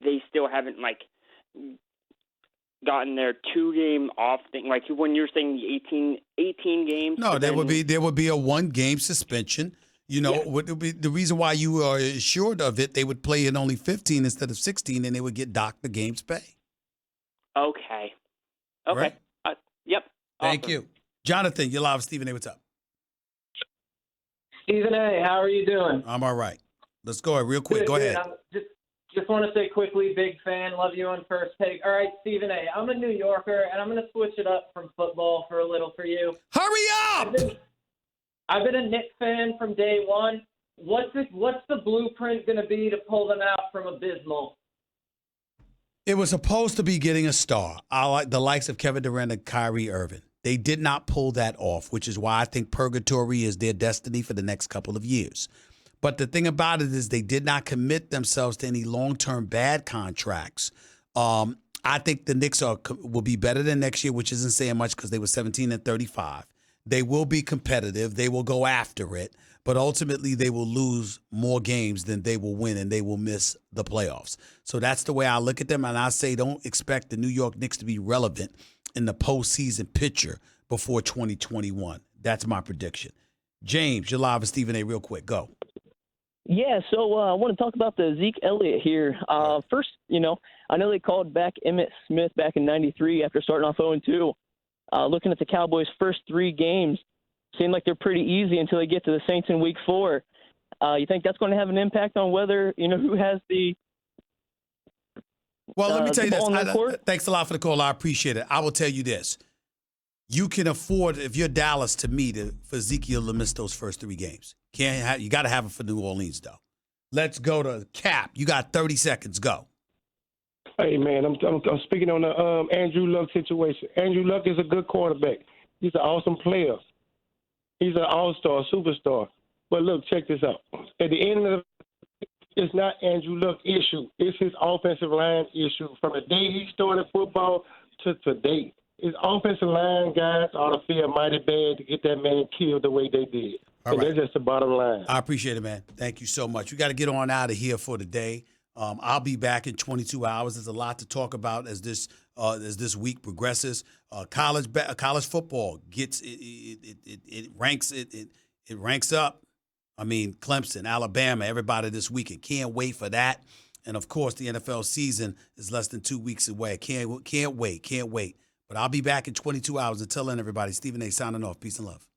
they still haven't gotten their 2-game off thing, like when you're saying the 18 games. No, there would be a 1-game suspension. What would be the reason why you are assured of it? They would play in only 15 instead of 16, and they would get docked the game's pay. Okay. Right? Yep. Thank awesome. you, Jonathan. You're live, Stephen A. What's up? Stephen A., how are you doing? I'm all right. Let's go real quick. Go ahead. Just want to say quickly, big fan, love you on First Take. All right, Stephen A., I'm a New Yorker, and I'm going to switch it up from football for a little for you. Hurry up! I've been a Knicks fan from day one. What's the blueprint going to be to pull them out from abysmal? It was supposed to be getting a star. I like the likes of Kevin Durant and Kyrie Irving. They did not pull that off, which is why I think purgatory is their destiny for the next couple of years. But the thing about it is they did not commit themselves to any long-term bad contracts. I think the Knicks will be better than next year, which isn't saying much because they were 17-35. They will be competitive. They will go after it. But ultimately, they will lose more games than they will win, and they will miss the playoffs. So that's the way I look at them. And I say don't expect the New York Knicks to be relevant in the postseason picture before 2021. That's my prediction. James, you're live with Stephen A. real quick. Go. Yeah, so I want to talk about the Zeke Elliott here. First, I know they called back Emmitt Smith back in '93 after starting off 0-2. Looking at the Cowboys' first 3 games, seemed like they're pretty easy until they get to the Saints in Week 4. You think that's going to have an impact on whether who has the? Well, let me tell you this. Thanks a lot for the call. I appreciate it. I will tell you this: you can afford, if you're Dallas, for Ezekiel to miss those first 3 games. You got to have it for New Orleans, though. Let's go to Cap. You got 30 seconds. Go. Hey, man, I'm speaking on the Andrew Luck situation. Andrew Luck is a good quarterback. He's an awesome player. He's an all-star, superstar. But look, check this out. At the end of it's not Andrew Luck's issue. It's his offensive line issue. From the day he started football to today, his offensive line guys ought to feel mighty bad to get that man killed the way they did. All right. That's just the bottom line. I appreciate it, man. Thank you so much. We got to get on out of here for the day. I'll be back in 22 hours. There's a lot to talk about as this week progresses. College football gets it ranks up. I mean, Clemson, Alabama, everybody this weekend. Can't wait for that. And of course, the NFL season is less than 2 weeks away. Can't wait. But I'll be back in 22 hours. Until then, everybody, Stephen A. signing off. Peace and love.